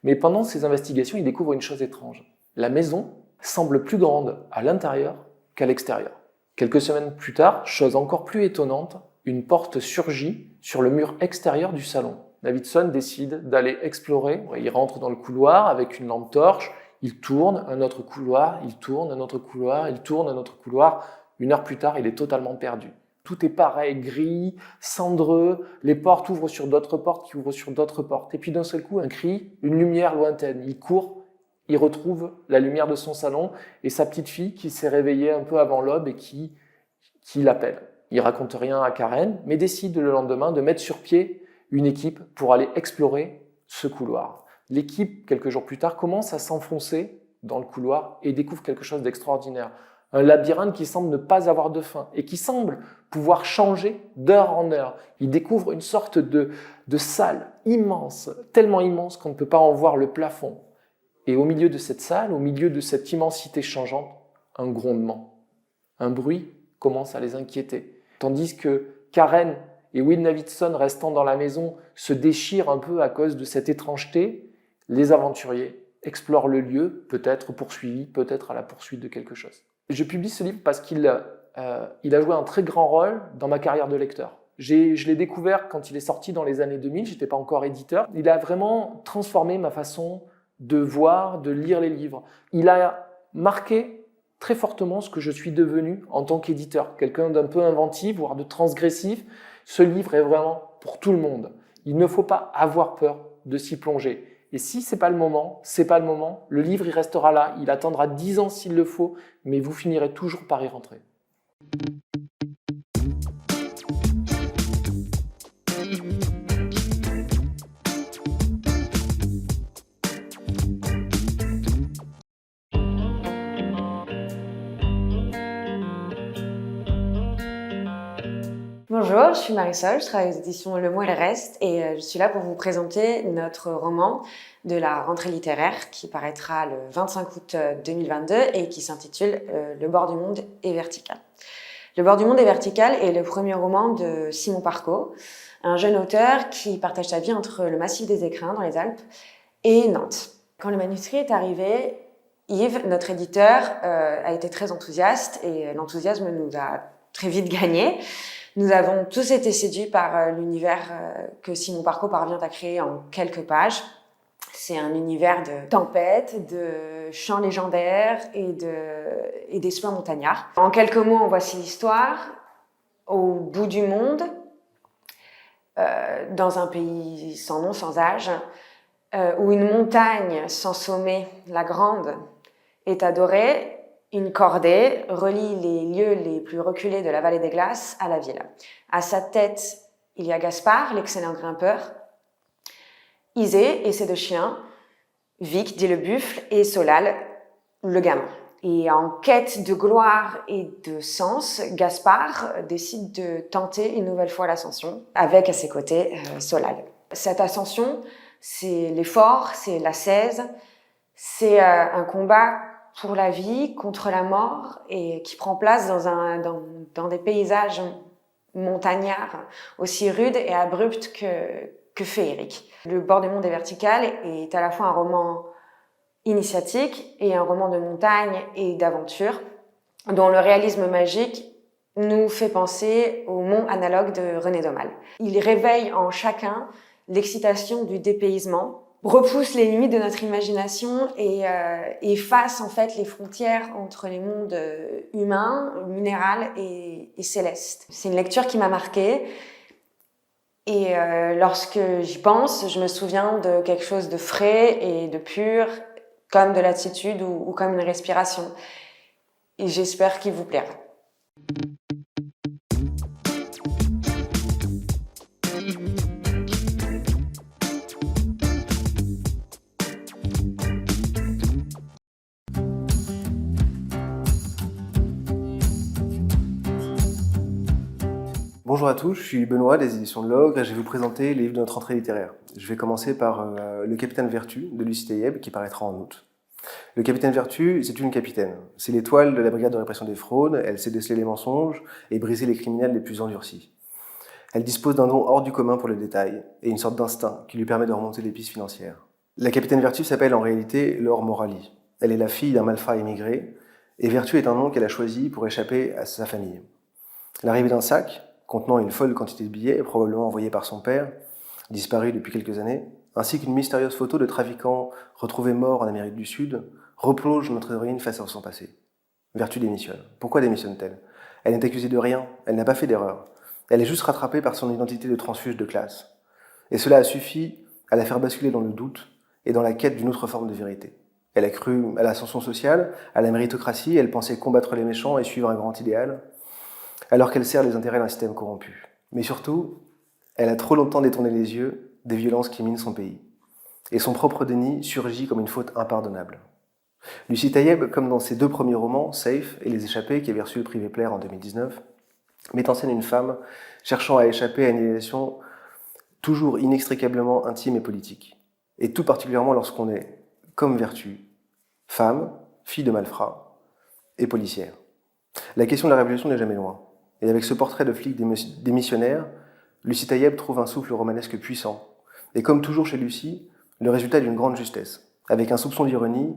Speaker 21: Mais pendant ces investigations, il découvre une chose étrange. La maison semble plus grande à l'intérieur qu'à l'extérieur. Quelques semaines plus tard, chose encore plus étonnante, une porte surgit sur le mur extérieur du salon. Davidson décide d'aller explorer. Il rentre dans le couloir avec une lampe torche, il tourne un autre couloir, il tourne un autre couloir, il tourne un autre couloir. 1 heure plus tard, il est totalement perdu. Tout est pareil, gris, cendreux, les portes ouvrent sur d'autres portes qui ouvrent sur d'autres portes. Et puis d'un seul coup, un cri, une lumière lointaine. Il court, il retrouve la lumière de son salon et sa petite fille qui s'est réveillée un peu avant l'aube et qui l'appelle. Il raconte rien à Karen, mais décide le lendemain de mettre sur pied une équipe pour aller explorer ce couloir. L'équipe, quelques jours plus tard, commence à s'enfoncer dans le couloir et découvre quelque chose d'extraordinaire. Un labyrinthe qui semble ne pas avoir de fin et qui semble pouvoir changer d'heure en heure. Il découvre une sorte de salle immense, tellement immense qu'on ne peut pas en voir le plafond. Et au milieu de cette salle, au milieu de cette immensité changeante, un grondement. Un bruit commence à les inquiéter. Tandis que Karen et Will Davidson, restant dans la maison, se déchirent un peu à cause de cette étrangeté, les aventuriers explorent le lieu, peut-être poursuivis, peut-être à la poursuite de quelque chose. Je publie ce livre parce qu'il a joué un très grand rôle dans ma carrière de lecteur. Je l'ai découvert quand il est sorti dans les années 2000, je n'étais pas encore éditeur. Il a vraiment transformé ma façon de voir, de lire les livres. Il a marqué très fortement ce que je suis devenu en tant qu'éditeur. Quelqu'un d'un peu inventif, voire de transgressif. Ce livre est vraiment pour tout le monde. Il ne faut pas avoir peur de s'y plonger. Et si c'est pas le moment, c'est pas le moment. Le livre, il restera là. Il attendra 10 ans s'il le faut, mais vous finirez toujours par y rentrer.
Speaker 1: Bonjour, je suis Marisol, je travaille aux éditions Le Mot et le Reste et je suis là pour vous présenter notre roman de la rentrée littéraire qui paraîtra le 25 août 2022 et qui s'intitule Le bord du monde est vertical. Le bord du monde est vertical est le premier roman de Simon Parco, un jeune auteur qui partage sa vie entre le massif des Écrins dans les Alpes et Nantes. Quand le manuscrit est arrivé, Yves, notre éditeur, a été très enthousiaste et l'enthousiasme nous a très vite gagné. Nous avons tous été séduits par l'univers que Simon Parco parvient à créer en quelques pages. C'est un univers de tempêtes, de chants légendaires et d'exploits montagnards. En quelques mots, on voici l'histoire. Au bout du monde, dans un pays sans nom, sans âge, où une montagne sans sommet, la Grande, est adorée, une cordée relie les lieux les plus reculés de la vallée des glaces à la ville. À sa tête, il y a Gaspard, l'excellent grimpeur, Isée et ses 2 chiens, Vic, dit le buffle, et Solal, le gamin. Et en quête de gloire et de sens, Gaspard décide de tenter une nouvelle fois l'ascension, avec à ses côtés Solal. Cette ascension, c'est l'effort, c'est l'ascèse, c'est un combat pour la vie, contre la mort, et qui prend place dans des paysages montagnards aussi rudes et abrupts que féeriques. Le bord du monde est vertical est à la fois un roman initiatique et un roman de montagne et d'aventure, dont le réalisme magique nous fait penser au mont analogue de René Daumal. Il réveille en chacun l'excitation du dépaysement, repousse les limites de notre imagination et efface en fait les frontières entre les mondes humains, minéral et céleste. C'est une lecture qui m'a marquée et lorsque j'y pense, je me souviens de quelque chose de frais et de pur, comme de l'attitude ou comme une respiration. Et j'espère qu'il vous plaira.
Speaker 22: Bonjour à tous, je suis Benoît des éditions de l'Ogre et je vais vous présenter les livres de notre rentrée littéraire. Je vais commencer par Le Capitaine Vertu de Lucie Taïeb qui paraîtra en août. Le Capitaine Vertu, c'est une capitaine. C'est l'étoile de la brigade de répression des fraudes, elle sait déceler les mensonges et briser les criminels les plus endurcis. Elle dispose d'un don hors du commun pour le détail et une sorte d'instinct qui lui permet de remonter les pistes financières. La Capitaine Vertu s'appelle en réalité Laure Morali. Elle est la fille d'un malfrat émigré, et Vertu est un nom qu'elle a choisi pour échapper à sa famille. L'arrivée d'un sac, contenant une folle quantité de billets, probablement envoyés par son père, disparu depuis quelques années, ainsi qu'une mystérieuse photo de trafiquant retrouvé mort en Amérique du Sud, replonge notre héroïne face à son passé. Vertu démissionne. Pourquoi démissionne-t-elle? Elle n'est accusée de rien, elle n'a pas fait d'erreur. Elle est juste rattrapée par son identité de transfuge de classe. Et cela a suffi à la faire basculer dans le doute et dans la quête d'une autre forme de vérité. Elle a cru à l'ascension sociale, à la méritocratie, elle pensait combattre les méchants et suivre un grand idéal, alors qu'elle sert les intérêts d'un système corrompu. Mais surtout, elle a trop longtemps détourné les yeux des violences qui minent son pays. Et son propre déni surgit comme une faute impardonnable. Lucie Taïeb, comme dans ses 2 premiers romans, Safe et Les Échappés, qui avaient reçu le prix Vepler en 2019, met en scène une femme cherchant à échapper à une relation toujours inextricablement intime et politique. Et tout particulièrement lorsqu'on est, comme Vertu, femme, fille de malfrat et policière. La question de la révolution n'est jamais loin. Et avec ce portrait de flic démissionnaire, Lucie Taïeb trouve un souffle romanesque puissant. Et comme toujours chez Lucie, le résultat d'une grande justesse, avec un soupçon d'ironie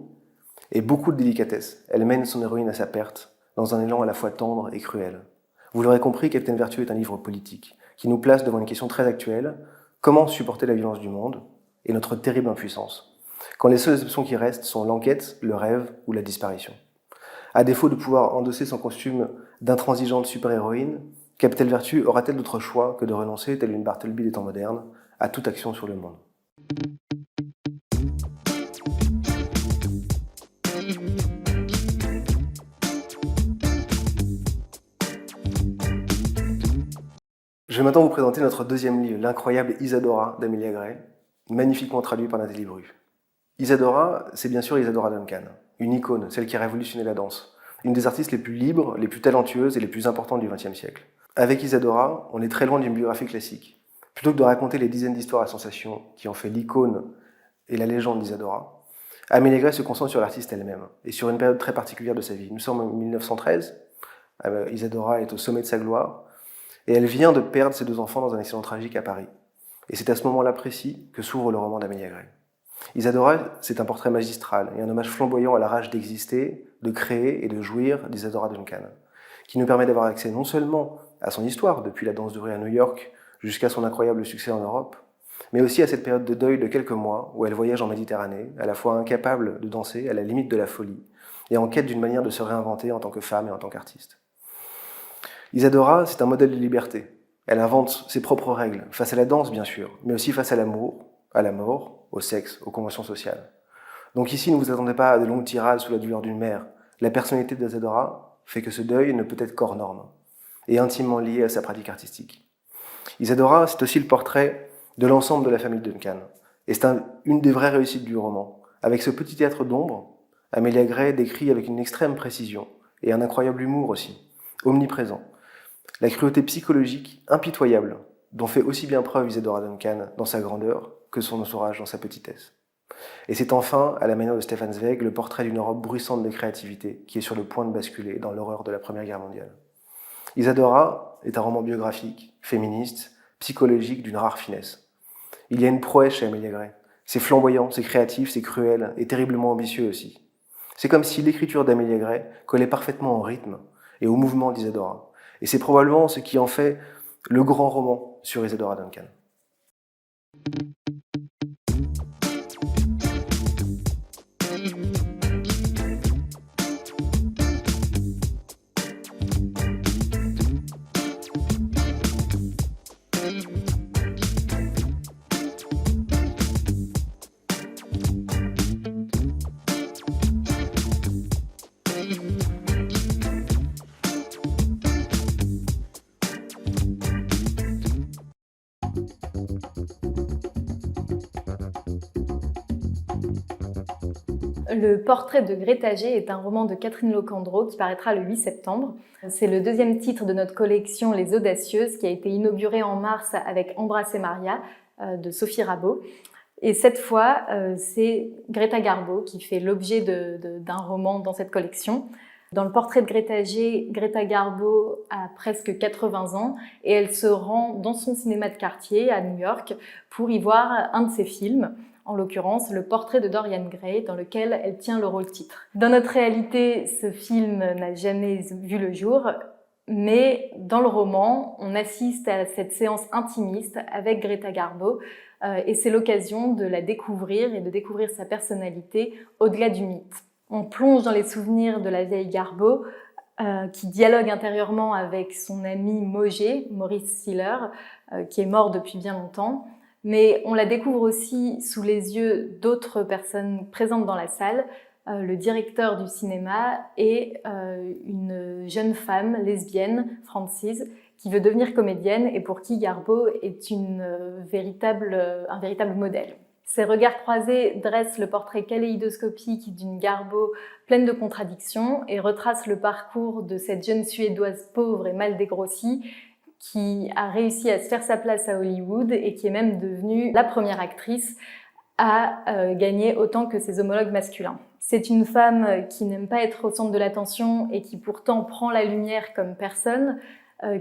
Speaker 22: et beaucoup de délicatesse. Elle mène son héroïne à sa perte, dans un élan à la fois tendre et cruel. Vous l'aurez compris, Capitaine Vertu est un livre politique, qui nous place devant une question très actuelle: comment supporter la violence du monde et notre terrible impuissance, quand les seules options qui restent sont l'enquête, le rêve ou la disparition. À défaut de pouvoir endosser son costume d'intransigeante super-héroïne, Capitaine Vertu aura-t-elle d'autre choix que de renoncer, telle une Bartleby des temps modernes, à toute action sur le monde? Je vais maintenant vous présenter notre 2e livre, L'incroyable Isadora d'Amelia Gray, magnifiquement traduit par Nathalie Bru. Isadora, c'est bien sûr Isadora Duncan, une icône, celle qui a révolutionné la danse, une des artistes les plus libres, les plus talentueuses et les plus importantes du XXe siècle. Avec Isadora, on est très loin d'une biographie classique. Plutôt que de raconter les dizaines d'histoires à sensation qui ont fait l'icône et la légende d'Isadora, Amélie Gray se concentre sur l'artiste elle-même et sur une période très particulière de sa vie. Nous sommes en 1913, Isadora est au sommet de sa gloire, et elle vient de perdre ses 2 enfants dans un accident tragique à Paris. Et c'est à ce moment-là précis que s'ouvre le roman d'Amélie Gray. Isadora, c'est un portrait magistral et un hommage flamboyant à la rage d'exister, de créer et de jouir d'Isadora Duncan, qui nous permet d'avoir accès non seulement à son histoire, depuis la danse de rue à New York jusqu'à son incroyable succès en Europe, mais aussi à cette période de deuil de quelques mois où elle voyage en Méditerranée, à la fois incapable de danser, à la limite de la folie, et en quête d'une manière de se réinventer en tant que femme et en tant qu'artiste. Isadora, c'est un modèle de liberté. Elle invente ses propres règles, face à la danse bien sûr, mais aussi face à l'amour, à la mort, au sexe, aux conventions sociales. Donc ici, ne vous attendez pas à de longues tirades sous la douleur d'une mère. La personnalité d'Isadora fait que ce deuil ne peut être qu'hors norme, et intimement lié à sa pratique artistique. Isadora, c'est aussi le portrait de l'ensemble de la famille Duncan, et c'est une des vraies réussites du roman. Avec ce petit théâtre d'ombre, Amélie Gray décrit avec une extrême précision, et un incroyable humour aussi, omniprésent, la cruauté psychologique impitoyable dont fait aussi bien preuve Isadora Duncan dans sa grandeur que son entourage dans sa petitesse. Et c'est enfin, à la manière de Stefan Zweig, le portrait d'une Europe bruissante de créativité qui est sur le point de basculer dans l'horreur de la Première Guerre mondiale. Isadora est un roman biographique, féministe, psychologique d'une rare finesse. Il y a une prouesse chez Amélie Gray. C'est flamboyant, c'est créatif, c'est cruel et terriblement ambitieux aussi. C'est comme si l'écriture d'Amélie Gray collait parfaitement au rythme et au mouvement d'Isadora. Et c'est probablement ce qui en fait le grand roman sur Isadora Duncan.
Speaker 17: Le portrait de Greta G est un roman de Catherine Locandro qui paraîtra le 8 septembre. C'est le 2e titre de notre collection Les Audacieuses qui a été inaugurée en mars avec Embrasse Maria de Sophie Rabault. Et cette fois, c'est Greta Garbo qui fait l'objet d'un roman dans cette collection. Dans le portrait de Greta G, Greta Garbo a presque 80 ans et elle se rend dans son cinéma de quartier à New York pour y voir un de ses films.
Speaker 3: en l'occurrence le portrait de Dorian Gray, dans lequel elle tient le rôle titre. Dans notre réalité, ce film n'a jamais vu le jour, mais dans le roman, on assiste à cette séance intimiste avec Greta Garbo, et c'est l'occasion de la découvrir et de découvrir sa personnalité au-delà du mythe. On plonge dans les souvenirs de la vieille Garbo, qui dialogue intérieurement avec son ami Mogé, Maurice Siller, qui est mort depuis bien longtemps. Mais on la découvre aussi sous les yeux d'autres personnes présentes dans la salle, le directeur du cinéma et une jeune femme lesbienne, Frances, qui veut devenir comédienne et pour qui Garbo est un véritable modèle. Ces regards croisés dressent le portrait kaléidoscopique d'une Garbo pleine de contradictions et retracent le parcours de cette jeune Suédoise pauvre et mal dégrossie qui a réussi à se faire sa place à Hollywood et qui est même devenue la première actrice à gagner autant que ses homologues masculins. C'est une femme qui n'aime pas être au centre de l'attention et qui pourtant prend la lumière comme personne,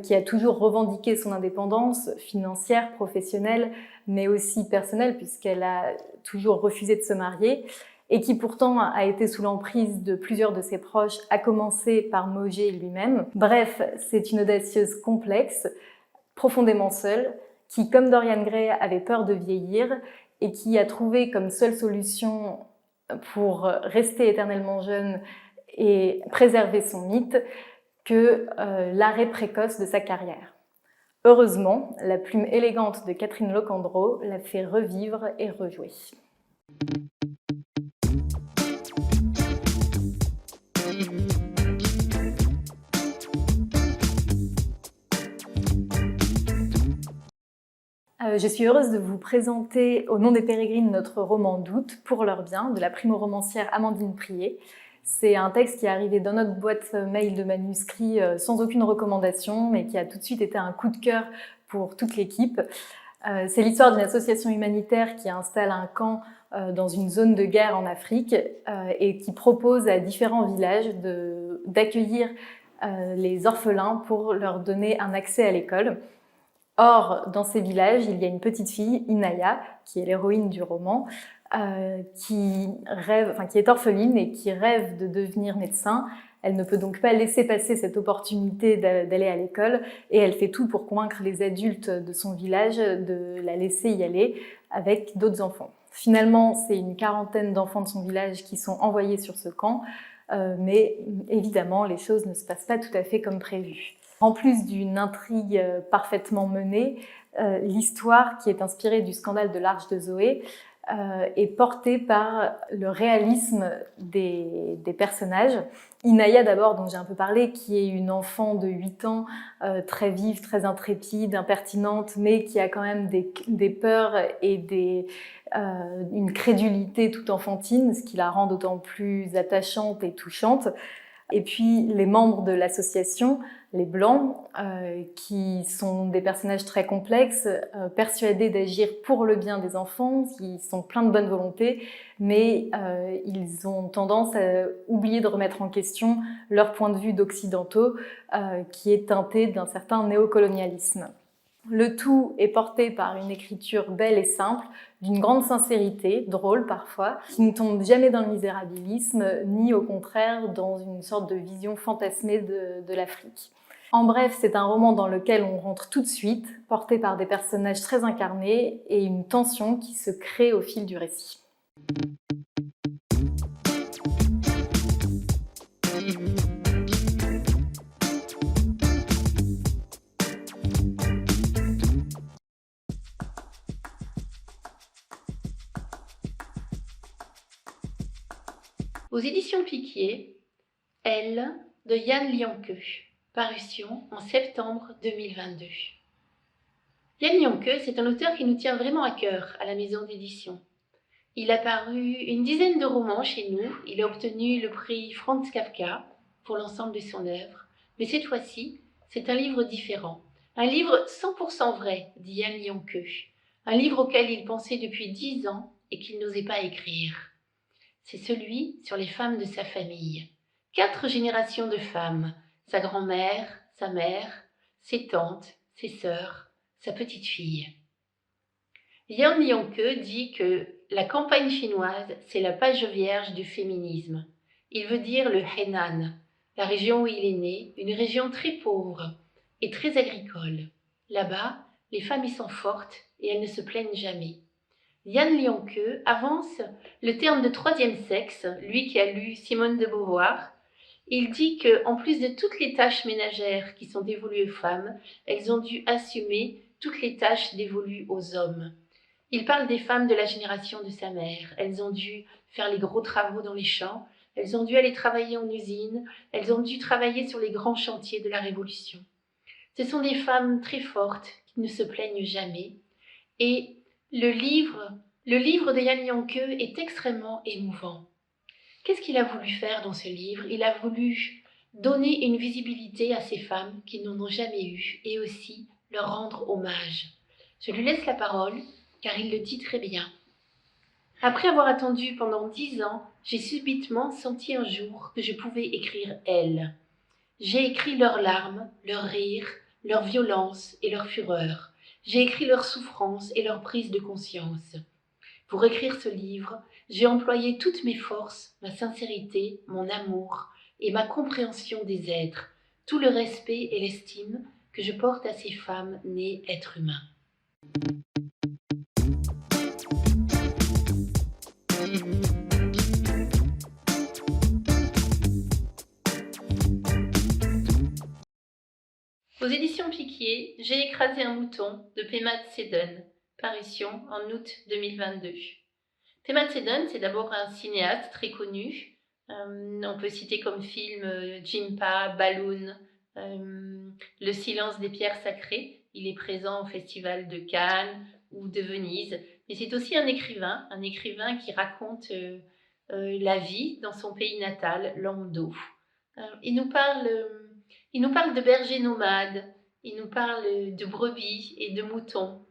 Speaker 3: qui a toujours revendiqué son indépendance financière, professionnelle, mais aussi personnelle, puisqu'elle a toujours refusé de se marier, et qui pourtant a été sous l'emprise de plusieurs de ses proches, à commencer par Mogé lui-même. Bref, c'est une audacieuse complexe, profondément seule, qui, comme Dorian Gray, avait peur de vieillir, et qui a trouvé comme seule solution pour rester éternellement jeune et préserver son mythe, que l'arrêt précoce de sa carrière. Heureusement, la plume élégante de Catherine Locandro l'a fait revivre et rejouer. Je suis heureuse de vous présenter au nom des Pérégrines notre roman Doute pour leur bien de la primo-romancière Amandine Prié. C'est un texte qui est arrivé dans notre boîte mail de manuscrits sans aucune recommandation, mais qui a tout de suite été un coup de cœur pour toute l'équipe. C'est l'histoire d'une association humanitaire qui installe un camp dans une zone de guerre en Afrique et qui propose à différents villages d'accueillir les orphelins pour leur donner un accès à l'école. Or, dans ces villages, il y a une petite fille, Inaya, qui est l'héroïne du roman, qui est orpheline et qui rêve de devenir médecin. Elle ne peut donc pas laisser passer cette opportunité d'aller à l'école et elle fait tout pour convaincre les adultes de son village de la laisser y aller avec d'autres enfants. Finalement, c'est une quarantaine d'enfants de son village qui sont envoyés sur ce camp, mais évidemment, les choses ne se passent pas tout à fait comme prévu. En plus d'une intrigue parfaitement menée, l'histoire, qui est inspirée du scandale de l'Arche de Zoé, est portée par le réalisme des personnages. Inaya d'abord, dont j'ai un peu parlé, qui est une enfant de 8 ans, très vive, très intrépide, impertinente, mais qui a quand même des peurs et une crédulité toute enfantine, ce qui la rend d'autant plus attachante et touchante. Et puis les membres de l'association, les Blancs, qui sont des personnages très complexes, persuadés d'agir pour le bien des enfants, qui sont pleins de bonne volonté, mais ils ont tendance à oublier de remettre en question leur point de vue d'occidentaux, qui est teinté d'un certain néocolonialisme. Le tout est porté par une écriture belle et simple, d'une grande sincérité, drôle parfois, qui ne tombe jamais dans le misérabilisme, ni au contraire dans une sorte de vision fantasmée de l'Afrique. En bref, c'est un roman dans lequel on rentre tout de suite, porté par des personnages très incarnés et une tension qui se crée au fil du récit.
Speaker 5: Aux éditions Picquier, Elle de Yann Lianqueux, parution en septembre 2022. Yann Lianqueux, c'est un auteur qui nous tient vraiment à cœur à la maison d'édition. Il a paru une dizaine de romans chez nous, il a obtenu le prix Franz Kafka pour l'ensemble de son œuvre, mais cette fois-ci, c'est un livre différent. Un livre 100% vrai, dit Yann Lianqueux. Un livre auquel il pensait depuis 10 ans et qu'il n'osait pas écrire. C'est celui sur les femmes de sa famille. 4 générations de femmes, sa grand-mère, sa mère, ses tantes, ses sœurs, sa petite-fille. Yan Lianke dit que la campagne chinoise, c'est la page vierge du féminisme. Il veut dire le Henan, la région où il est né, une région très pauvre et très agricole. Là-bas, les femmes y sont fortes et elles ne se plaignent jamais. Yan Lianke avance le terme de troisième sexe, lui qui a lu Simone de Beauvoir. Il dit qu'en plus de toutes les tâches ménagères qui sont dévolues aux femmes, elles ont dû assumer toutes les tâches dévolues aux hommes. Il parle des femmes de la génération de sa mère. Elles ont dû faire les gros travaux dans les champs, elles ont dû aller travailler en usine, elles ont dû travailler sur les grands chantiers de la Révolution. Ce sont des femmes très fortes qui ne se plaignent jamais. Et le livre de Yan Lianke est extrêmement émouvant. Qu'est-ce qu'il a voulu faire dans ce livre? Il a voulu donner une visibilité à ces femmes qui n'en ont jamais eu et aussi leur rendre hommage. Je lui laisse la parole car il le dit très bien. Après avoir attendu pendant 10 ans, j'ai subitement senti un jour que je pouvais écrire elles. J'ai écrit leurs larmes, leurs rires, leur violence et leur fureur. J'ai écrit leurs souffrances et leur prise de conscience. Pour écrire ce livre, j'ai employé toutes mes forces, ma sincérité, mon amour et ma compréhension des êtres, tout le respect et l'estime que je porte à ces femmes nées êtres humains. Aux éditions Picquier, J'ai écrasé un mouton de Pema Tsedan, parution en août 2022. Pema Tsedan, c'est d'abord un cinéaste très connu. On peut citer comme film Jimpa, Balloon, Le silence des pierres sacrées. Il est présent au festival de Cannes ou de Venise. Mais c'est aussi un écrivain qui raconte la vie dans son pays natal, Lamdo. Il nous parle de bergers nomades, il nous parle de brebis et de moutons.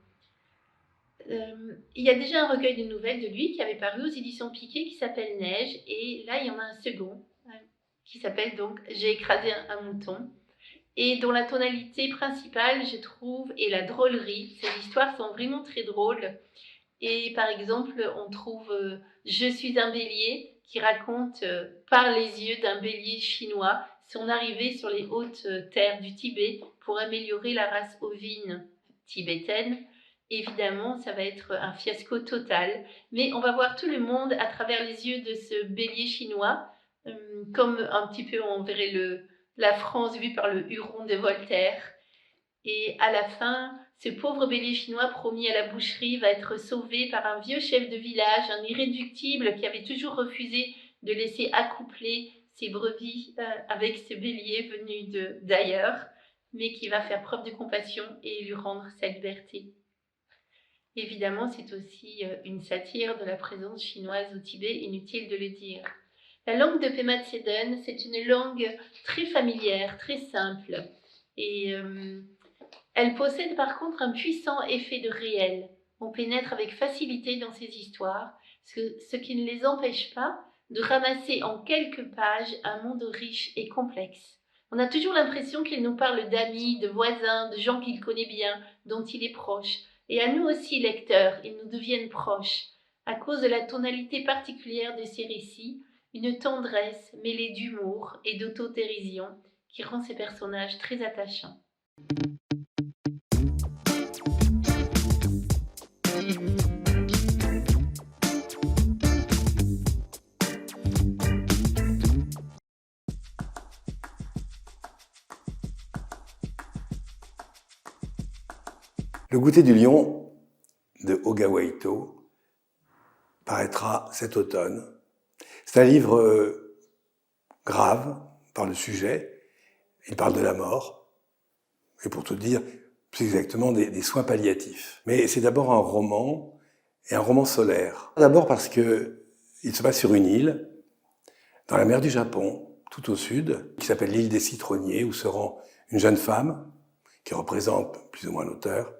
Speaker 5: Il y a déjà un recueil de nouvelles de lui qui avait paru aux éditions Picquier qui s'appelle Neige, et là il y en a un second qui s'appelle donc J'ai écrasé un mouton, et dont la tonalité principale, je trouve, est la drôlerie. Ces histoires sont vraiment très drôles, et par exemple on trouve Je suis un bélier qui raconte par les yeux d'un bélier chinois son arrivée sur les hautes terres du Tibet pour améliorer la race ovine tibétaine. Évidemment, ça va être un fiasco total, mais on va voir tout le monde à travers les yeux de ce bélier chinois, comme un petit peu on verrait la France vue par le Huron de Voltaire. Et à la fin, ce pauvre bélier chinois promis à la boucherie va être sauvé par un vieux chef de village, un irréductible qui avait toujours refusé de laisser accoupler ses brebis avec ce bélier venu d'ailleurs, mais qui va faire preuve de compassion et lui rendre sa liberté. Évidemment, c'est aussi une satire de la présence chinoise au Tibet, inutile de le dire. La langue de Pema Tsedan, c'est une langue très familière, très simple, et elle possède par contre un puissant effet de réel. On pénètre avec facilité dans ces histoires, ce qui ne les empêche pas de ramasser en quelques pages un monde riche et complexe. On a toujours l'impression qu'il nous parle d'amis, de voisins, de gens qu'il connaît bien, dont il est proche. Et à nous aussi, lecteurs, ils nous deviennent proches. À cause de la tonalité particulière de ces récits, une tendresse mêlée d'humour et d'autodérision qui rend ces personnages très attachants.
Speaker 4: Le goûter du lion de Ogawa Ito paraîtra cet automne. C'est un livre grave par le sujet. Il parle de la mort. Et pour tout dire, plus exactement des soins palliatifs. Mais c'est d'abord un roman, et un roman solaire. D'abord parce que il se passe sur une île, dans la mer du Japon, tout au sud, qui s'appelle l'île des Citronniers, où se rend une jeune femme, qui représente plus ou moins l'auteur,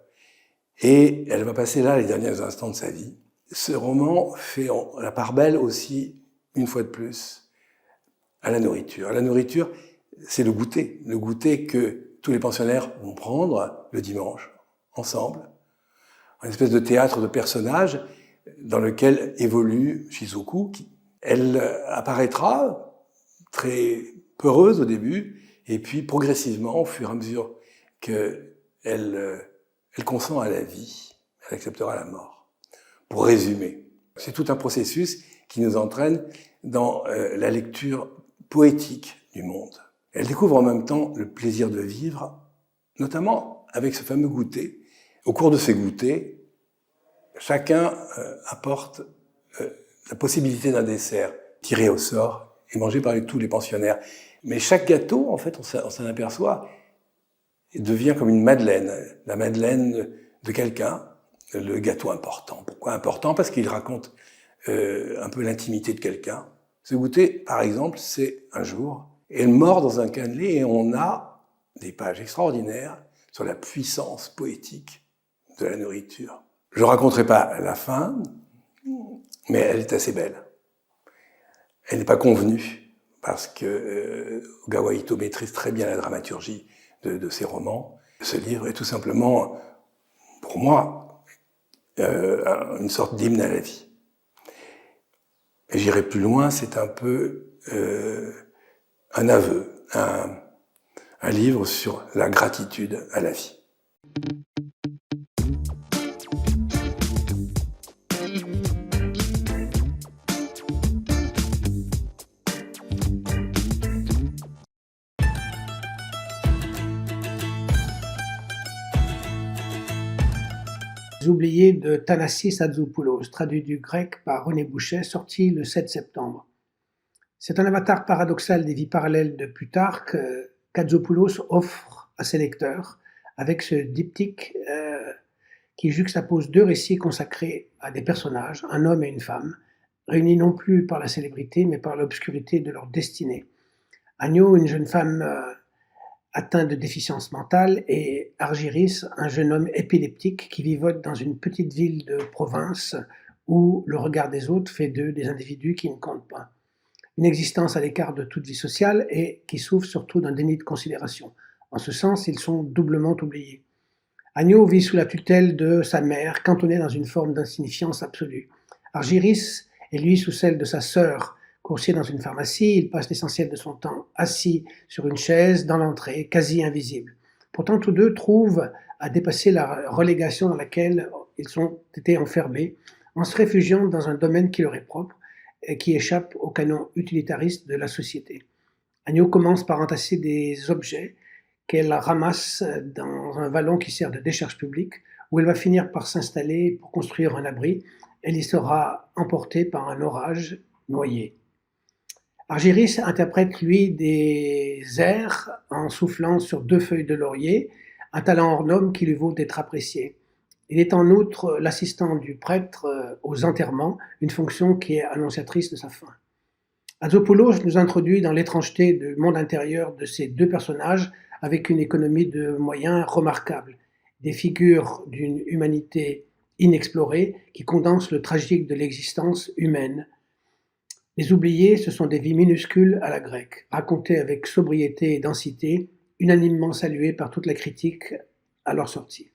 Speaker 4: et elle va passer là les derniers instants de sa vie. Ce roman fait la part belle aussi, une fois de plus, à la nourriture. La nourriture, c'est le goûter que tous les pensionnaires vont prendre le dimanche, ensemble, une espèce de théâtre de personnages dans lequel évolue Shizuku. Elle apparaîtra très peureuse au début, et puis progressivement, au fur et à mesure qu'elle consent à la vie, elle acceptera la mort. Pour résumer, c'est tout un processus qui nous entraîne dans la lecture poétique du monde. Elle découvre en même temps le plaisir de vivre, notamment avec ce fameux goûter. Au cours de ces goûters, chacun apporte la possibilité d'un dessert tiré au sort et mangé par tous les pensionnaires. Mais chaque gâteau, en fait, on s'en aperçoit, devient comme une madeleine, la madeleine de quelqu'un, le gâteau important. Pourquoi important? Parce qu'il raconte un peu l'intimité de quelqu'un. Ce goûter, par exemple, c'est un jour, elle mord dans un cannelé et on a des pages extraordinaires sur la puissance poétique de la nourriture. Je ne raconterai pas la fin, mais elle est assez belle. Elle n'est pas convenue, parce que Ogawa Ito maîtrise très bien la dramaturgie de ses romans. Ce livre est tout simplement, pour moi, une sorte d'hymne à la vie. Et j'irai plus loin, c'est un peu un aveu, un livre sur la gratitude à la vie.
Speaker 6: Les oubliés de Thanassis Adzopoulos, traduit du grec par René Bouchet, sorti le 7 septembre. C'est un avatar paradoxal des vies parallèles de Plutarque qu'Adzopoulos offre à ses lecteurs, avec ce diptyque qui juxtapose deux récits consacrés à des personnages, un homme et une femme, réunis non plus par la célébrité, mais par l'obscurité de leur destinée. Agno, une jeune femme atteint de déficience mentale, et Argyris, un jeune homme épileptique qui vivote dans une petite ville de province où le regard des autres fait d'eux des individus qui ne comptent pas. Une existence à l'écart de toute vie sociale et qui souffre surtout d'un déni de considération. En ce sens, ils sont doublement oubliés. Agno vit sous la tutelle de sa mère, cantonné dans une forme d'insignifiance absolue. Argyris est lui sous celle de sa sœur. Coursier dans une pharmacie, il passe l'essentiel de son temps assis sur une chaise dans l'entrée, quasi invisible. Pourtant, tous deux trouvent à dépasser la relégation dans laquelle ils ont été enfermés, en se réfugiant dans un domaine qui leur est propre et qui échappe au canon utilitariste de la société. Agno commence par entasser des objets qu'elle ramasse dans un vallon qui sert de décharge publique, où elle va finir par s'installer pour construire un abri. Elle y sera emportée par un orage, noyée. Argyris interprète, lui, des airs en soufflant sur deux feuilles de laurier, un talent hors norme qui lui vaut d'être apprécié. Il est en outre l'assistant du prêtre aux enterrements, une fonction qui est annonciatrice de sa fin. Adzopoulos nous introduit dans l'étrangeté du monde intérieur de ces deux personnages avec une économie de moyens remarquable, des figures d'une humanité inexplorée qui condensent le tragique de l'existence humaine. Les oubliés, ce sont des vies minuscules à la grecque, racontées avec sobriété et densité, unanimement saluées par toute la critique à leur sortie.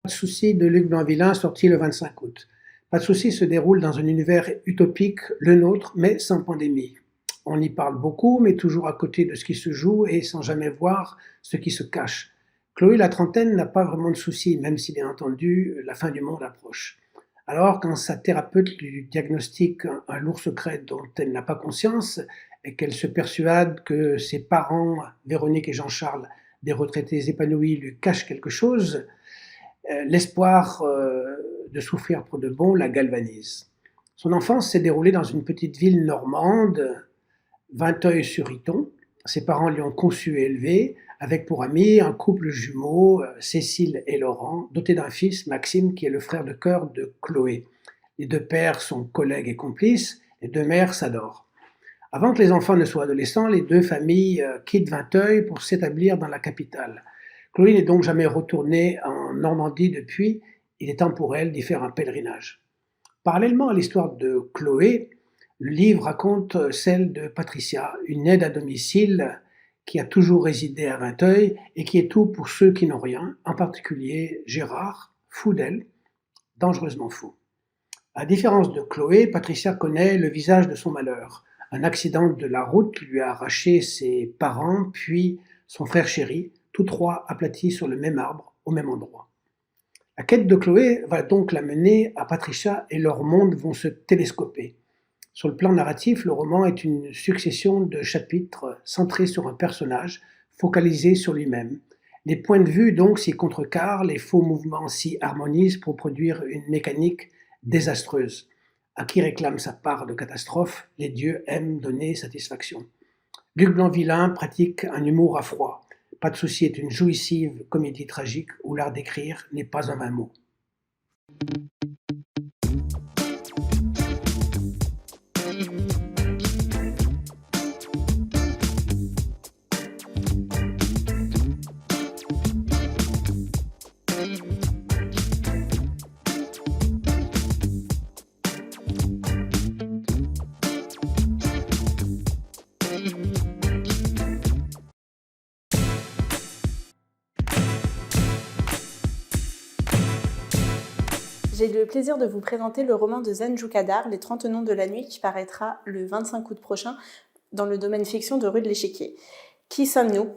Speaker 6: Pas de souci de Luc Blanc-Villain, sorti le 25 août. Pas de souci se déroule dans un univers utopique, le nôtre, mais sans pandémie. On y parle beaucoup, mais toujours à côté de ce qui se joue et sans jamais voir ce qui se cache. Chloé, la trentaine, n'a pas vraiment de soucis, même si, bien entendu, la fin du monde approche. Alors, quand sa thérapeute lui diagnostique un lourd secret dont elle n'a pas conscience et qu'elle se persuade que ses parents, Véronique et Jean-Charles, des retraités épanouis, lui cachent quelque chose, l'espoir de souffrir pour de bon la galvanise. Son enfance s'est déroulée dans une petite ville normande, Vinteuil-sur-Iton. Ses parents lui ont conçu et élevé, avec pour amis un couple jumeau, Cécile et Laurent, dotés d'un fils, Maxime, qui est le frère de cœur de Chloé. Les deux pères sont collègues et complices, les deux mères s'adorent. Avant que les enfants ne soient adolescents, les deux familles quittent Vinteuil pour s'établir dans la capitale. Chloé n'est donc jamais retournée en Normandie depuis, il est temps pour elle d'y faire un pèlerinage. Parallèlement à l'histoire de Chloé, Le livre raconte celle de Patricia, une aide à domicile qui a toujours résidé à Vinteuil et qui est tout pour ceux qui n'ont rien, en particulier Gérard, fou d'elle, dangereusement fou. À différence de Chloé, Patricia connaît le visage de son malheur. Un accident de la route lui a arraché ses parents, puis son frère chéri, tous trois aplatis sur le même arbre, au même endroit. La quête de Chloé va donc la mener à Patricia et leurs mondes vont se télescoper. Sur le plan narratif, le roman est une succession de chapitres centrés sur un personnage, focalisé sur lui-même. Les points de vue donc s'y contrecarrent, les faux mouvements s'y harmonisent pour produire une mécanique désastreuse. À qui réclame sa part de catastrophe, les dieux aiment donner satisfaction. Luc Blanc-Villain pratique un humour à froid. Pas de souci est une jouissive comédie tragique où l'art d'écrire n'est pas en 20 mots.
Speaker 7: J'ai le plaisir de vous présenter le roman de Zen Kadar, Les 30 noms de la nuit, qui paraîtra le 25 août prochain dans le domaine fiction de Rue de l'Échiquier. Qui sommes-nous ?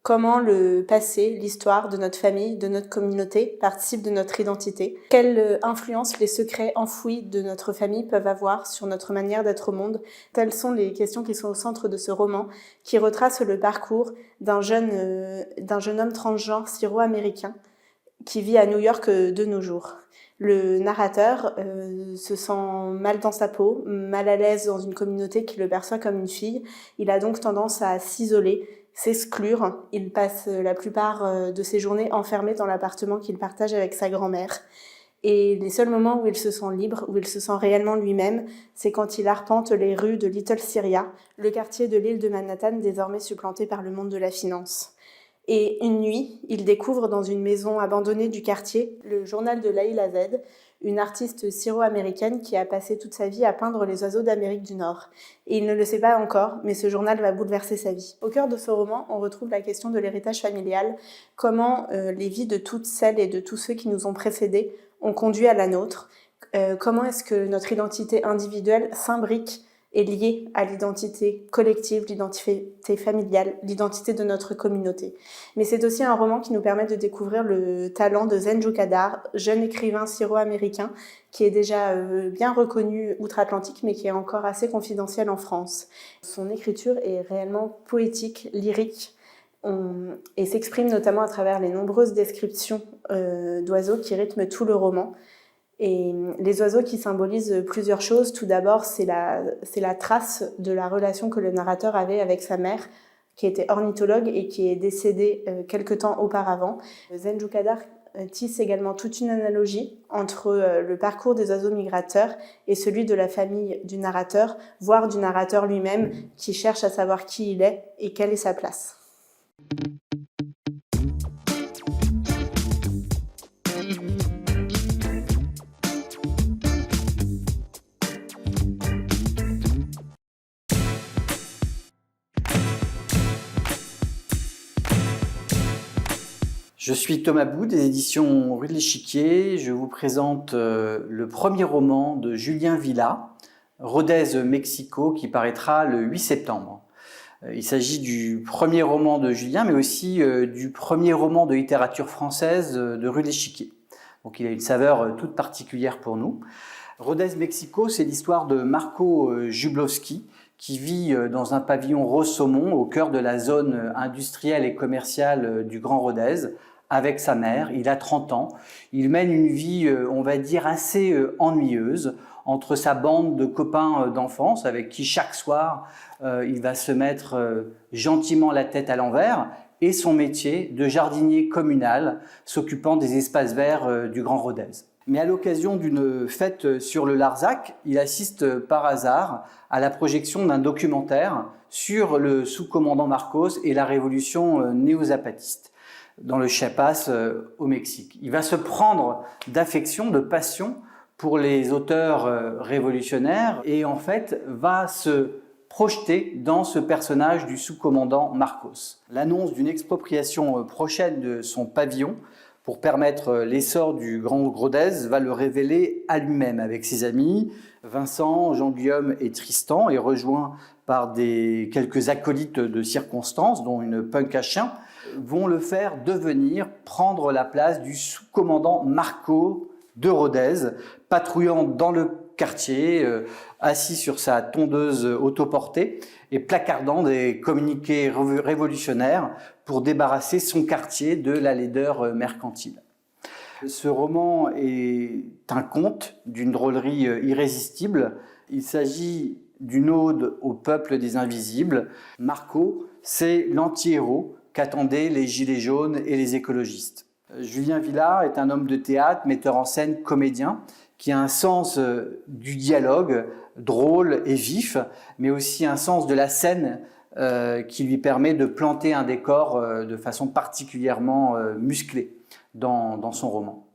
Speaker 7: Comment le passé, l'histoire de notre famille, de notre communauté participe de notre identité ? Quelle influence les secrets enfouis de notre famille peuvent avoir sur notre manière d'être au monde ? Telles sont les questions qui sont au centre de ce roman, qui retrace le parcours d'un jeune homme transgenre syro-américain qui vit à New York de nos jours. Le narrateur se sent mal dans sa peau, mal à l'aise dans une communauté qui le perçoit comme une fille. Il a donc tendance à s'isoler, s'exclure. Il passe la plupart de ses journées enfermé dans l'appartement qu'il partage avec sa grand-mère. Et les seuls moments où il se sent libre, où il se sent réellement lui-même, c'est quand il arpente les rues de Little Syria, le quartier de l'île de Manhattan désormais supplanté par le monde de la finance. Et une nuit, il découvre dans une maison abandonnée du quartier le journal de Layla Z, une artiste syro-américaine qui a passé toute sa vie à peindre les oiseaux d'Amérique du Nord. Et il ne le sait pas encore, mais ce journal va bouleverser sa vie. Au cœur de ce roman, on retrouve la question de l'héritage familial, comment les vies de toutes celles et de tous ceux qui nous ont précédés ont conduit à la nôtre, comment est-ce que notre identité individuelle s'imbrique est liée à l'identité collective, l'identité familiale, l'identité de notre communauté. Mais c'est aussi un roman qui nous permet de découvrir le talent de Zen Kadar, jeune écrivain syro-américain qui est déjà bien reconnu outre-Atlantique mais qui est encore assez confidentiel en France. Son écriture est réellement poétique, lyrique et s'exprime notamment à travers les nombreuses descriptions d'oiseaux qui rythment tout le roman. Et les oiseaux qui symbolisent plusieurs choses. Tout d'abord, c'est la trace de la relation que le narrateur avait avec sa mère, qui était ornithologue et qui est décédée quelque temps auparavant. Zen Kadar tisse également toute une analogie entre le parcours des oiseaux migrateurs et celui de la famille du narrateur, voire du narrateur lui-même, qui cherche à savoir qui il est et quelle est sa place.
Speaker 8: Je suis Thomas Bou des éditions Rue de l'Échiquier. Je vous présente le premier roman de Julien Villa, Rodez, Mexico, qui paraîtra le 8 septembre. Il s'agit du premier roman de Julien, mais aussi du premier roman de littérature française de Rue de l'Échiquier. Donc il a une saveur toute particulière pour nous. Rodez, Mexico, c'est l'histoire de Marco Jublowski, qui vit dans un pavillon rose saumon au cœur de la zone industrielle et commerciale du Grand Rodez, avec sa mère. Il a 30 ans. Il mène une vie, on va dire, assez ennuyeuse entre sa bande de copains d'enfance avec qui chaque soir il va se mettre gentiment la tête à l'envers et son métier de jardinier communal s'occupant des espaces verts du Grand Rodez. Mais à l'occasion d'une fête sur le Larzac, il assiste par hasard à la projection d'un documentaire sur le sous-commandant Marcos et la révolution néo-zapatiste dans le Chiapas au Mexique. Il va se prendre d'affection, de passion pour les auteurs révolutionnaires et en fait va se projeter dans ce personnage du sous-commandant Marcos. L'annonce d'une expropriation prochaine de son pavillon pour permettre l'essor du Grand Rodez va le révéler à lui-même avec ses amis, Vincent, Jean-Guillaume et Tristan, et rejoint par quelques acolytes de circonstance, dont une punk à chien, vont le faire prendre la place du sous-commandant Marco de Rodez, patrouillant dans le quartier, assis sur sa tondeuse autoportée et placardant des communiqués révolutionnaires pour débarrasser son quartier de la laideur mercantile. Ce roman est un conte d'une drôlerie irrésistible. Il s'agit d'une ode au peuple des invisibles. Marco, c'est l'anti-héros qu'attendaient les gilets jaunes et les écologistes. Julien Villa est un homme de théâtre, metteur en scène, comédien, qui a un sens du dialogue drôle et vif, mais aussi un sens de la scène qui lui permet de planter un décor de façon particulièrement musclée dans son roman.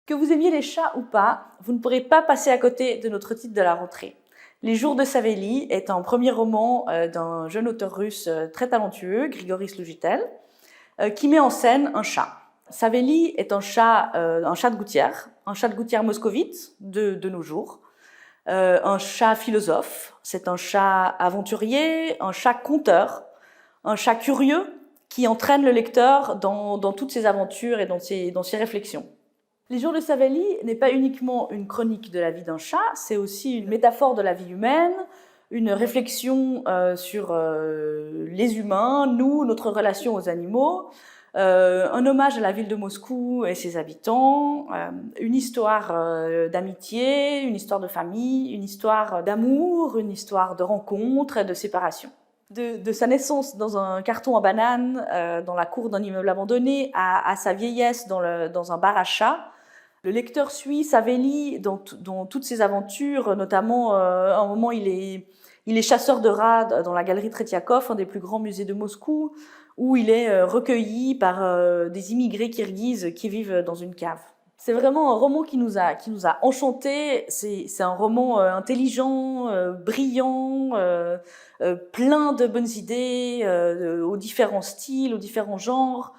Speaker 12: Que vous aimiez les chats ou pas, vous ne pourrez pas passer à côté de notre titre de la rentrée. Les Jours de Savélie est un premier roman d'un jeune auteur russe très talentueux, Grigory Slujitel, qui met en scène un chat. Savélie est un chat de gouttière moscovite de nos jours, un chat philosophe, c'est un chat aventurier, un chat conteur, un chat curieux qui entraîne le lecteur dans toutes ses aventures et dans ses réflexions. Les Jours de Savélie n'est pas uniquement une chronique de la vie d'un chat, c'est aussi une métaphore de la vie humaine, une réflexion sur les humains, nous, notre relation aux animaux, un hommage à la ville de Moscou et ses habitants, une histoire d'amitié, une histoire de famille, une histoire d'amour, une histoire de rencontre et de séparation. De sa naissance dans un carton à bananes, dans la cour d'un immeuble abandonné, à sa vieillesse dans un bar à chats, le lecteur suit Savélie dans toutes ses aventures, notamment à un moment il est chasseur de rats dans la galerie Tretiakov, un des plus grands musées de Moscou, où il est recueilli par des immigrés kirghizes qui vivent dans une cave. C'est vraiment un roman qui nous a enchantés. C'est un roman intelligent, brillant, plein de bonnes idées, aux différents styles, aux différents genres.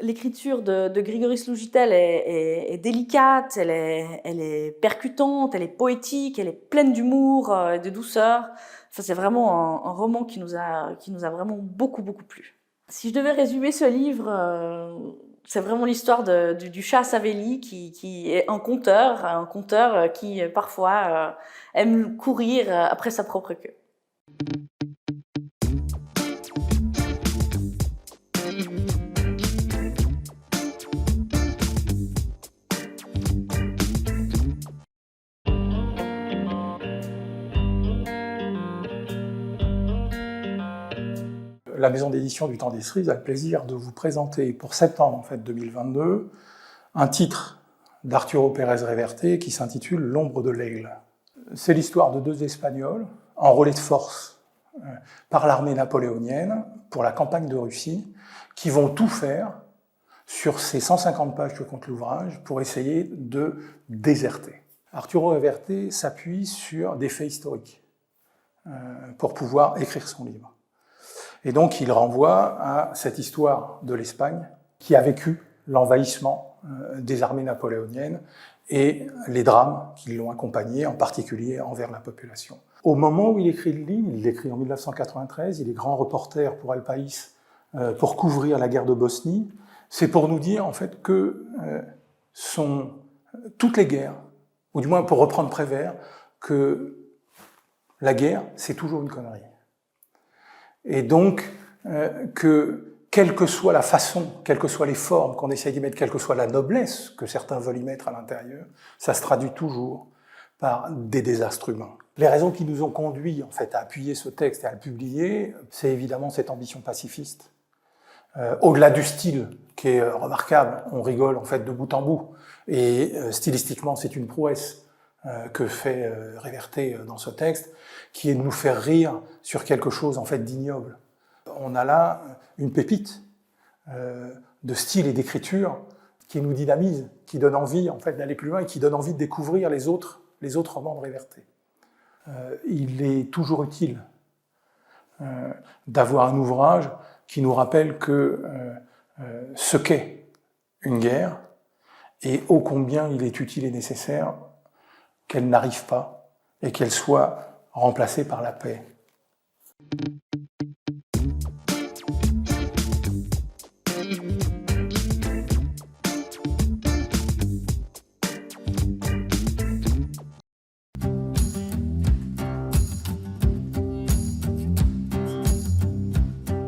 Speaker 12: L'écriture de Grigory Slujitel est délicate, elle est percutante, elle est poétique, elle est pleine d'humour et de douceur. Enfin, c'est vraiment un roman qui nous a vraiment beaucoup plu. Si je devais résumer ce livre, c'est vraiment l'histoire du chat Savélie qui est un conteur qui parfois aime courir après sa propre queue.
Speaker 2: La maison d'édition du Temps des Cerises a le plaisir de vous présenter pour septembre 2022 un titre d'Arturo Pérez Reverte qui s'intitule L'ombre de l'aigle. C'est l'histoire de deux Espagnols enrôlés de force par l'armée napoléonienne pour la campagne de Russie qui vont tout faire sur ces 150 pages que compte l'ouvrage pour essayer de déserter. Arturo Reverte s'appuie sur des faits historiques pour pouvoir écrire son livre. Et donc, il renvoie à cette histoire de l'Espagne qui a vécu l'envahissement des armées napoléoniennes et les drames qui l'ont accompagné, en particulier envers la population. Au moment où il écrit le livre, il l'écrit en 1993, il est grand reporter pour El País pour couvrir la guerre de Bosnie, c'est pour nous dire en fait que toutes les guerres, ou du moins pour reprendre Prévert, que la guerre, c'est toujours une connerie. Et donc, que quelle que soit la façon, quelles que soient les formes qu'on essaye d'y mettre, quelle que soit la noblesse que certains veulent y mettre à l'intérieur, ça se traduit toujours par des désastres humains. Les raisons qui nous ont conduits en fait à appuyer ce texte et à le publier, c'est évidemment cette ambition pacifiste Au-delà du style, qui est remarquable, on rigole en fait de bout en bout, et stylistiquement c'est une prouesse que fait Réverté dans ce texte, qui est de nous faire rire sur quelque chose en fait d'ignoble. On a là une pépite de style et d'écriture qui nous dynamise, qui donne envie en fait d'aller plus loin et qui donne envie de découvrir les autres romans de Réverté. Il est toujours utile d'avoir un ouvrage qui nous rappelle que ce qu'est une guerre et ô combien il est utile et nécessaire qu'elle n'arrive pas et qu'elle soit remplacée par la paix.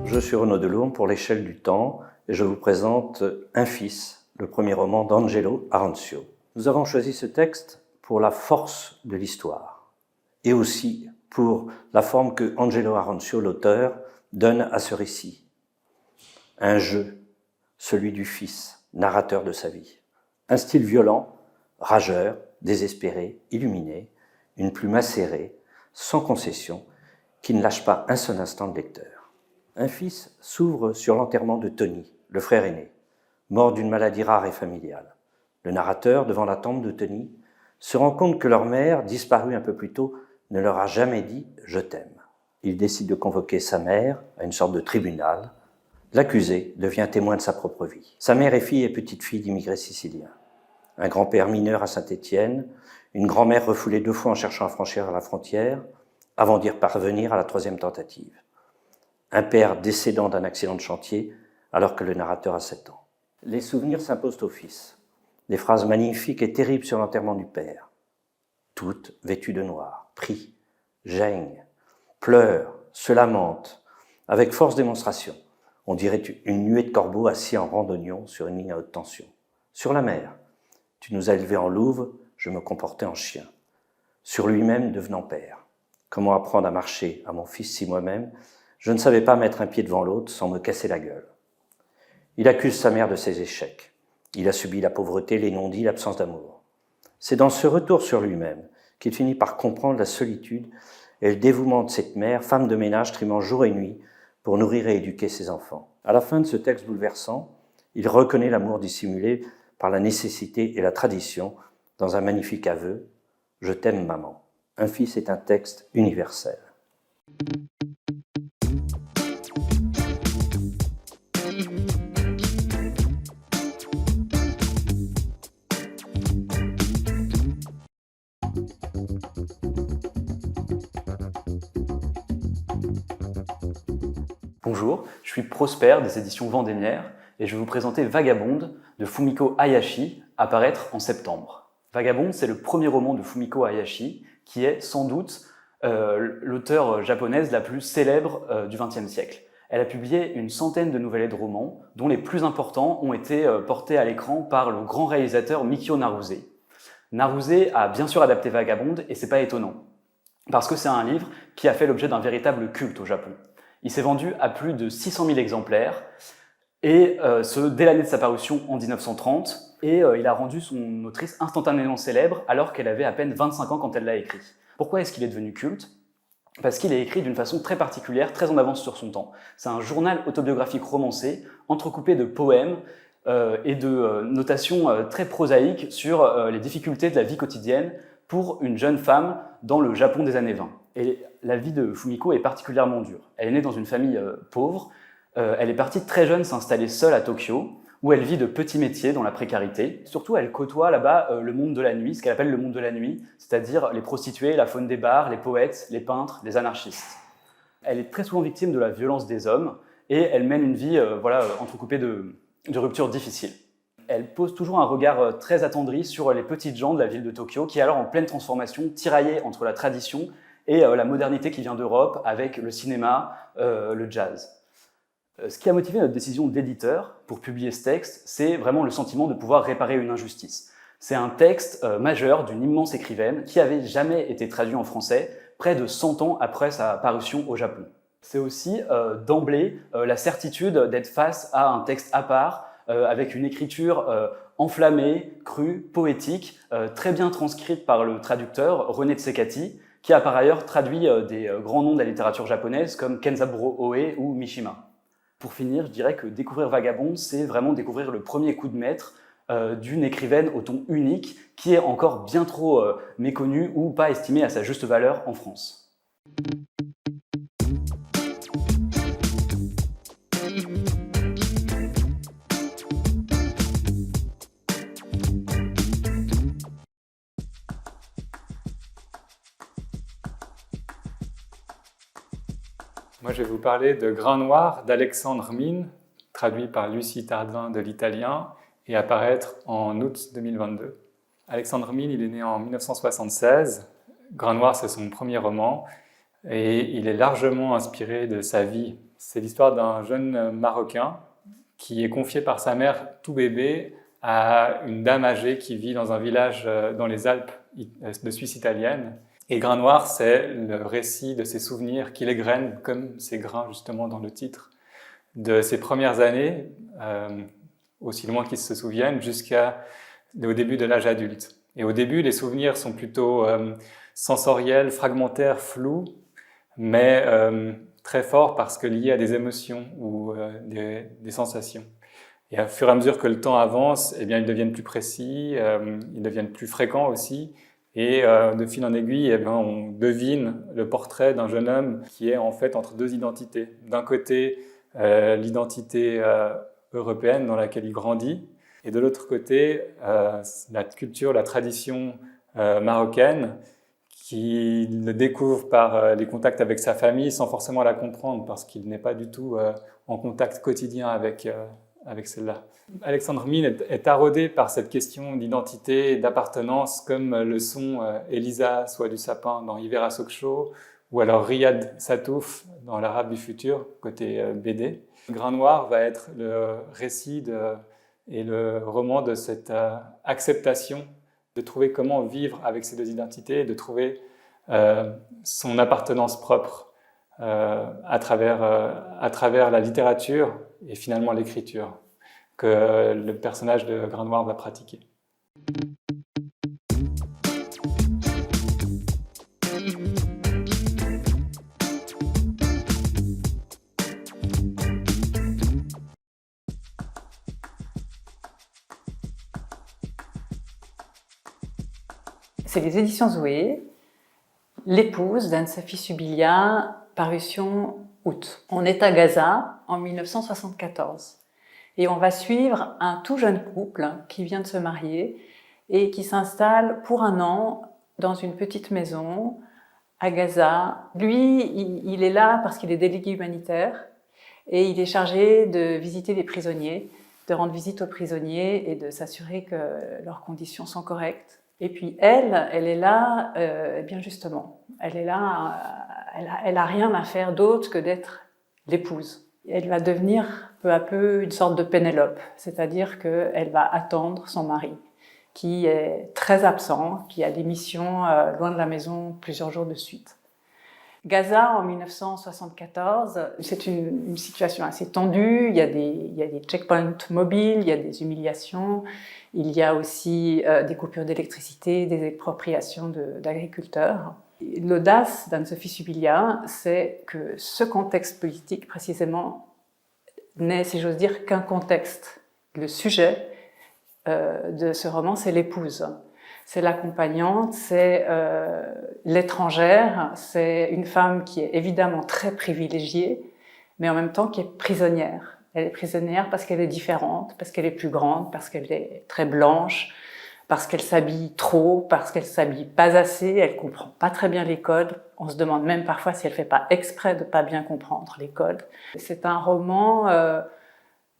Speaker 9: Je suis Renaud Delourme pour l'Échelle du temps et je vous présente Un fils, le premier roman d'Angelo Arancio. Nous avons choisi ce texte pour la force de l'histoire et aussi pour la forme que Angelo Arancio, l'auteur, donne à ce récit. Un jeu, celui du fils, narrateur de sa vie. Un style violent, rageur, désespéré, illuminé, une plume acérée, sans concession, qui ne lâche pas un seul instant le lecteur. Un fils s'ouvre sur l'enterrement de Tony, le frère aîné, mort d'une maladie rare et familiale. Le narrateur, devant la tombe de Tony, se rend compte que leur mère, disparue un peu plus tôt, ne leur a jamais dit « je t'aime ». Il décide de convoquer sa mère à une sorte de tribunal. L'accusé devient témoin de sa propre vie. Sa mère est fille et petite-fille d'immigrés siciliens. Un grand-père mineur à Saint-Étienne, une grand-mère refoulée 2 fois en cherchant à franchir la frontière, avant d'y parvenir à la 3e tentative. Un père décédant d'un accident de chantier alors que le narrateur a 7 ans. Les souvenirs s'imposent au fils. Des phrases magnifiques et terribles sur l'enterrement du père. Toutes vêtues de noir, prient, geignent, pleurent, se lamentent, avec force démonstration. On dirait une nuée de corbeaux assis en rang d'oignons sur une ligne à haute tension. Sur la mer, tu nous as élevés en louve, je me comportais en chien. Sur lui-même devenant père. Comment apprendre à marcher à mon fils si moi-même je ne savais pas mettre un pied devant l'autre sans me casser la gueule. Il accuse sa mère de ses échecs. Il a subi la pauvreté, les non-dits, l'absence d'amour. C'est dans ce retour sur lui-même qu'il finit par comprendre la solitude et le dévouement de cette mère, femme de ménage trimant jour et nuit pour nourrir et éduquer ses enfants. À la fin de ce texte bouleversant, il reconnaît l'amour dissimulé par la nécessité et la tradition dans un magnifique aveu « Je t'aime, maman ». Un fils est un texte universel.
Speaker 10: Bonjour, je suis Prosper des éditions Vendémiaire et je vais vous présenter Vagabonde de Fumiko Hayashi, à paraître en septembre. Vagabonde, c'est le premier roman de Fumiko Hayashi qui est sans doute l'auteure japonaise la plus célèbre du XXe siècle. Elle a publié une centaine de novellettes de romans, dont les plus importants ont été portés à l'écran par le grand réalisateur Mikio Naruse. Naruse a bien sûr adapté Vagabonde et c'est pas étonnant, parce que c'est un livre qui a fait l'objet d'un véritable culte au Japon. Il s'est vendu à plus de 600 000 exemplaires, et ce dès l'année de sa parution en 1930, et il a rendu son autrice instantanément célèbre alors qu'elle avait à peine 25 ans quand elle l'a écrit. Pourquoi est-ce qu'il est devenu culte ? Parce qu'il est écrit d'une façon très particulière, très en avance sur son temps. C'est un journal autobiographique romancé, entrecoupé de poèmes et de notations très prosaïques sur les difficultés de la vie quotidienne pour une jeune femme dans le Japon des années 20. Et la vie de Fumiko est particulièrement dure. Elle est née dans une famille pauvre, elle est partie très jeune s'installer seule à Tokyo, où elle vit de petits métiers dans la précarité. Surtout, elle côtoie là-bas le monde de la nuit, ce qu'elle appelle le monde de la nuit, c'est-à-dire les prostituées, la faune des bars, les poètes, les peintres, les anarchistes. Elle est très souvent victime de la violence des hommes, et elle mène une vie entrecoupée de ruptures difficiles. Elle pose toujours un regard très attendri sur les petites gens de la ville de Tokyo, qui est alors en pleine transformation, tiraillée entre la tradition et la modernité qui vient d'Europe, avec le cinéma, le jazz. Ce qui a motivé notre décision d'éditeur pour publier ce texte, c'est vraiment le sentiment de pouvoir réparer une injustice. C'est un texte majeur d'une immense écrivaine qui n'avait jamais été traduit en français, près de 100 ans après sa parution au Japon. C'est aussi d'emblée la certitude d'être face à un texte à part, avec une écriture enflammée, crue, poétique, très bien transcrite par le traducteur René Tsekati, qui a par ailleurs traduit des grands noms de la littérature japonaise comme Kenzaburo Oe ou Mishima. Pour finir, je dirais que découvrir Vagabond, c'est vraiment découvrir le premier coup de maître d'une écrivaine au ton unique qui est encore bien trop méconnue ou pas estimée à sa juste valeur en France.
Speaker 11: Moi, je vais vous parler de Grain noir d'Alexandre Mine, traduit par Lucie Tardin de l'italien et à paraître en août 2022. Alexandre Mine, il est né en 1976. Grain noir, c'est son premier roman et il est largement inspiré de sa vie. C'est l'histoire d'un jeune Marocain qui est confié par sa mère tout bébé à une dame âgée qui vit dans un village dans les Alpes de Suisse italienne. Et Grain noir, c'est le récit de ses souvenirs qu'il égrène, comme ces grains justement dans le titre, de ses premières années, aussi loin qu'ils se souviennent, jusqu'au début de l'âge adulte. Et au début, les souvenirs sont plutôt sensoriels, fragmentaires, flous, mais très forts parce que liés à des émotions ou des sensations. Et au fur et à mesure que le temps avance, eh bien, ils deviennent plus précis, ils deviennent plus fréquents aussi. Et de fil en aiguille, eh bien, on devine le portrait d'un jeune homme qui est en fait entre deux identités. D'un côté, l'identité européenne dans laquelle il grandit, et de l'autre côté, la culture, la tradition marocaine, qu'il découvre par les contacts avec sa famille sans forcément la comprendre, parce qu'il n'est pas du tout en contact quotidien avec celle-là. Alexandre Mine est taraudé par cette question d'identité et d'appartenance, comme le sont Elisa Soie du Sapin dans Hiver à Sokcho, ou alors Riyad Satouf dans L'Arabe du futur, côté BD. Grain noir va être le récit et le roman de cette acceptation de trouver comment vivre avec ces deux identités, de trouver son appartenance propre à travers la littérature et finalement l'écriture que le personnage de Grain noir va pratiquer.
Speaker 13: C'est les éditions Zoé, L'épouse d'Anne-Sophie Subilia, parution août. On est à Gaza en 1974 et on va suivre un tout jeune couple qui vient de se marier et qui s'installe pour un an dans une petite maison à Gaza. Lui, il est là parce qu'il est délégué humanitaire et il est chargé de visiter les prisonniers, de rendre visite aux prisonniers et de s'assurer que leurs conditions sont correctes. Et puis elle est là, bien justement, elle est là, elle a rien à faire d'autre que d'être l'épouse. Elle va devenir peu à peu une sorte de Pénélope, c'est-à-dire qu'elle va attendre son mari, qui est très absent, qui a des missions loin de la maison plusieurs jours de suite. Gaza, en 1974, c'est une situation assez tendue, il y a des checkpoints mobiles, il y a des humiliations, il y a aussi des coupures d'électricité, des expropriations d'agriculteurs. L'audace d'Anne-Sophie Subilia, c'est que ce contexte politique, précisément, n'est, si j'ose dire, qu'un contexte. Le sujet de ce roman, c'est l'épouse. C'est l'accompagnante, c'est l'étrangère, c'est une femme qui est évidemment très privilégiée, mais en même temps qui est prisonnière. Elle est prisonnière parce qu'elle est différente, parce qu'elle est plus grande, parce qu'elle est très blanche, parce qu'elle s'habille trop, parce qu'elle s'habille pas assez, elle comprend pas très bien les codes. On se demande même parfois si elle fait pas exprès de pas bien comprendre les codes. C'est un roman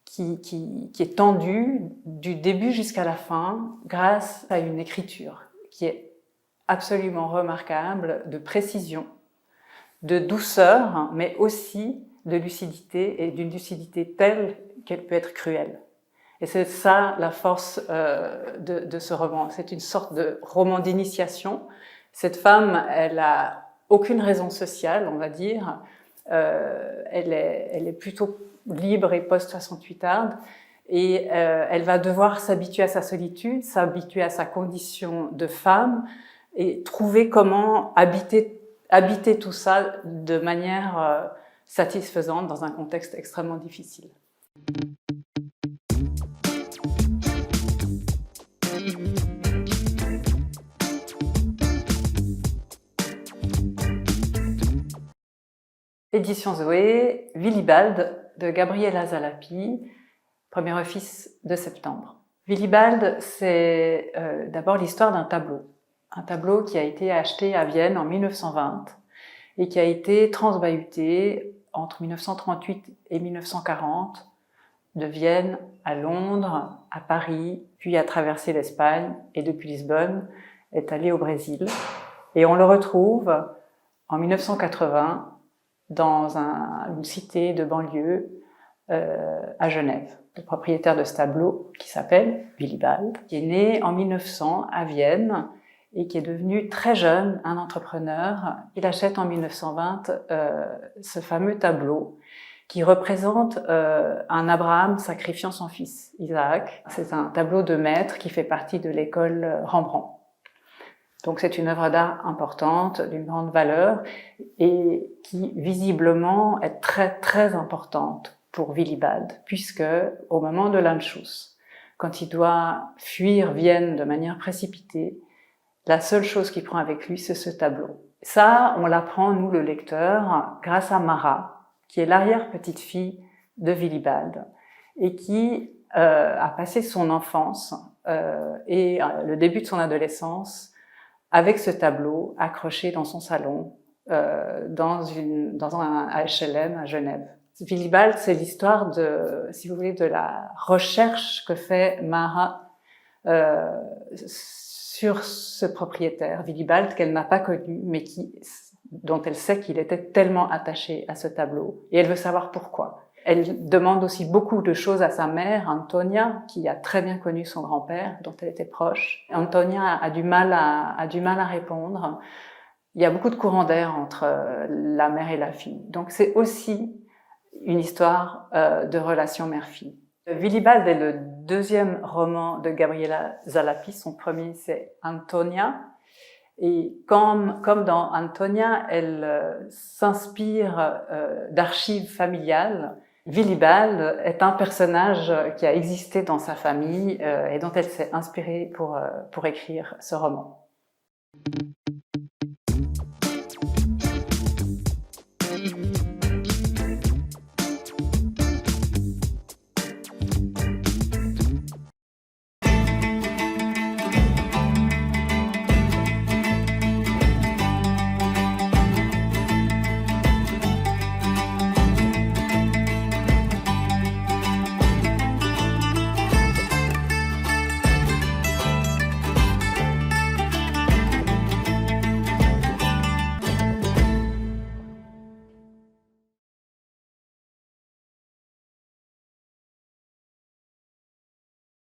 Speaker 13: qui est tendu du début jusqu'à la fin grâce à une écriture qui est absolument remarquable, de précision, de douceur, mais aussi de lucidité, et d'une lucidité telle qu'elle peut être cruelle. Et c'est ça la force de ce roman. C'est une sorte de roman d'initiation. Cette femme, elle a aucune raison sociale, on va dire. elle est plutôt libre et post-68arde. Et elle va devoir s'habituer à sa solitude, s'habituer à sa condition de femme et trouver comment habiter tout ça de manière satisfaisante dans un contexte extrêmement difficile. Édition Zoé, Willibald de Gabriela Zalapi, premier office de septembre. Willibald, c'est d'abord l'histoire d'un tableau. Un tableau qui a été acheté à Vienne en 1920 et qui a été transbahuté entre 1938 et 1940, de Vienne à Londres, à Paris, puis a traversé l'Espagne et depuis Lisbonne est allé au Brésil. Et on le retrouve en 1980 dans une cité de banlieue à Genève. Le propriétaire de ce tableau, qui s'appelle Willibald, qui est né en 1900 à Vienne et qui est devenu très jeune un entrepreneur. Il achète en 1920 ce fameux tableau qui représente un Abraham sacrifiant son fils Isaac. C'est un tableau de maître qui fait partie de l'école Rembrandt. Donc c'est une œuvre d'art importante, d'une grande valeur et qui visiblement est très très importante pour Willibald, puisque au moment de l'Anschluss, quand il doit fuir Vienne de manière précipitée, la seule chose qu'il prend avec lui, c'est ce tableau. Ça, on l'apprend, nous, le lecteur, grâce à Mara, qui est l'arrière-petite-fille de Willibald, et qui a passé son enfance et le début de son adolescence avec ce tableau accroché dans son salon, dans un HLM à Genève. Willibald, c'est l'histoire de, si vous voulez, de la recherche que fait Mara sur ce propriétaire, Willibald, qu'elle n'a pas connu, mais dont elle sait qu'il était tellement attaché à ce tableau. Et elle veut savoir pourquoi. Elle demande aussi beaucoup de choses à sa mère, Antonia, qui a très bien connu son grand-père, dont elle était proche. Antonia a du mal à répondre. Il y a beaucoup de courants d'air entre la mère et la fille. Donc c'est aussi une histoire de relation mère-fille. Willibald est le deuxième roman de Gabriela Zalapi. Son premier, c'est Antonia. Et comme dans Antonia, elle s'inspire d'archives familiales. Willibald est un personnage qui a existé dans sa famille et dont elle s'est inspirée pour écrire ce roman.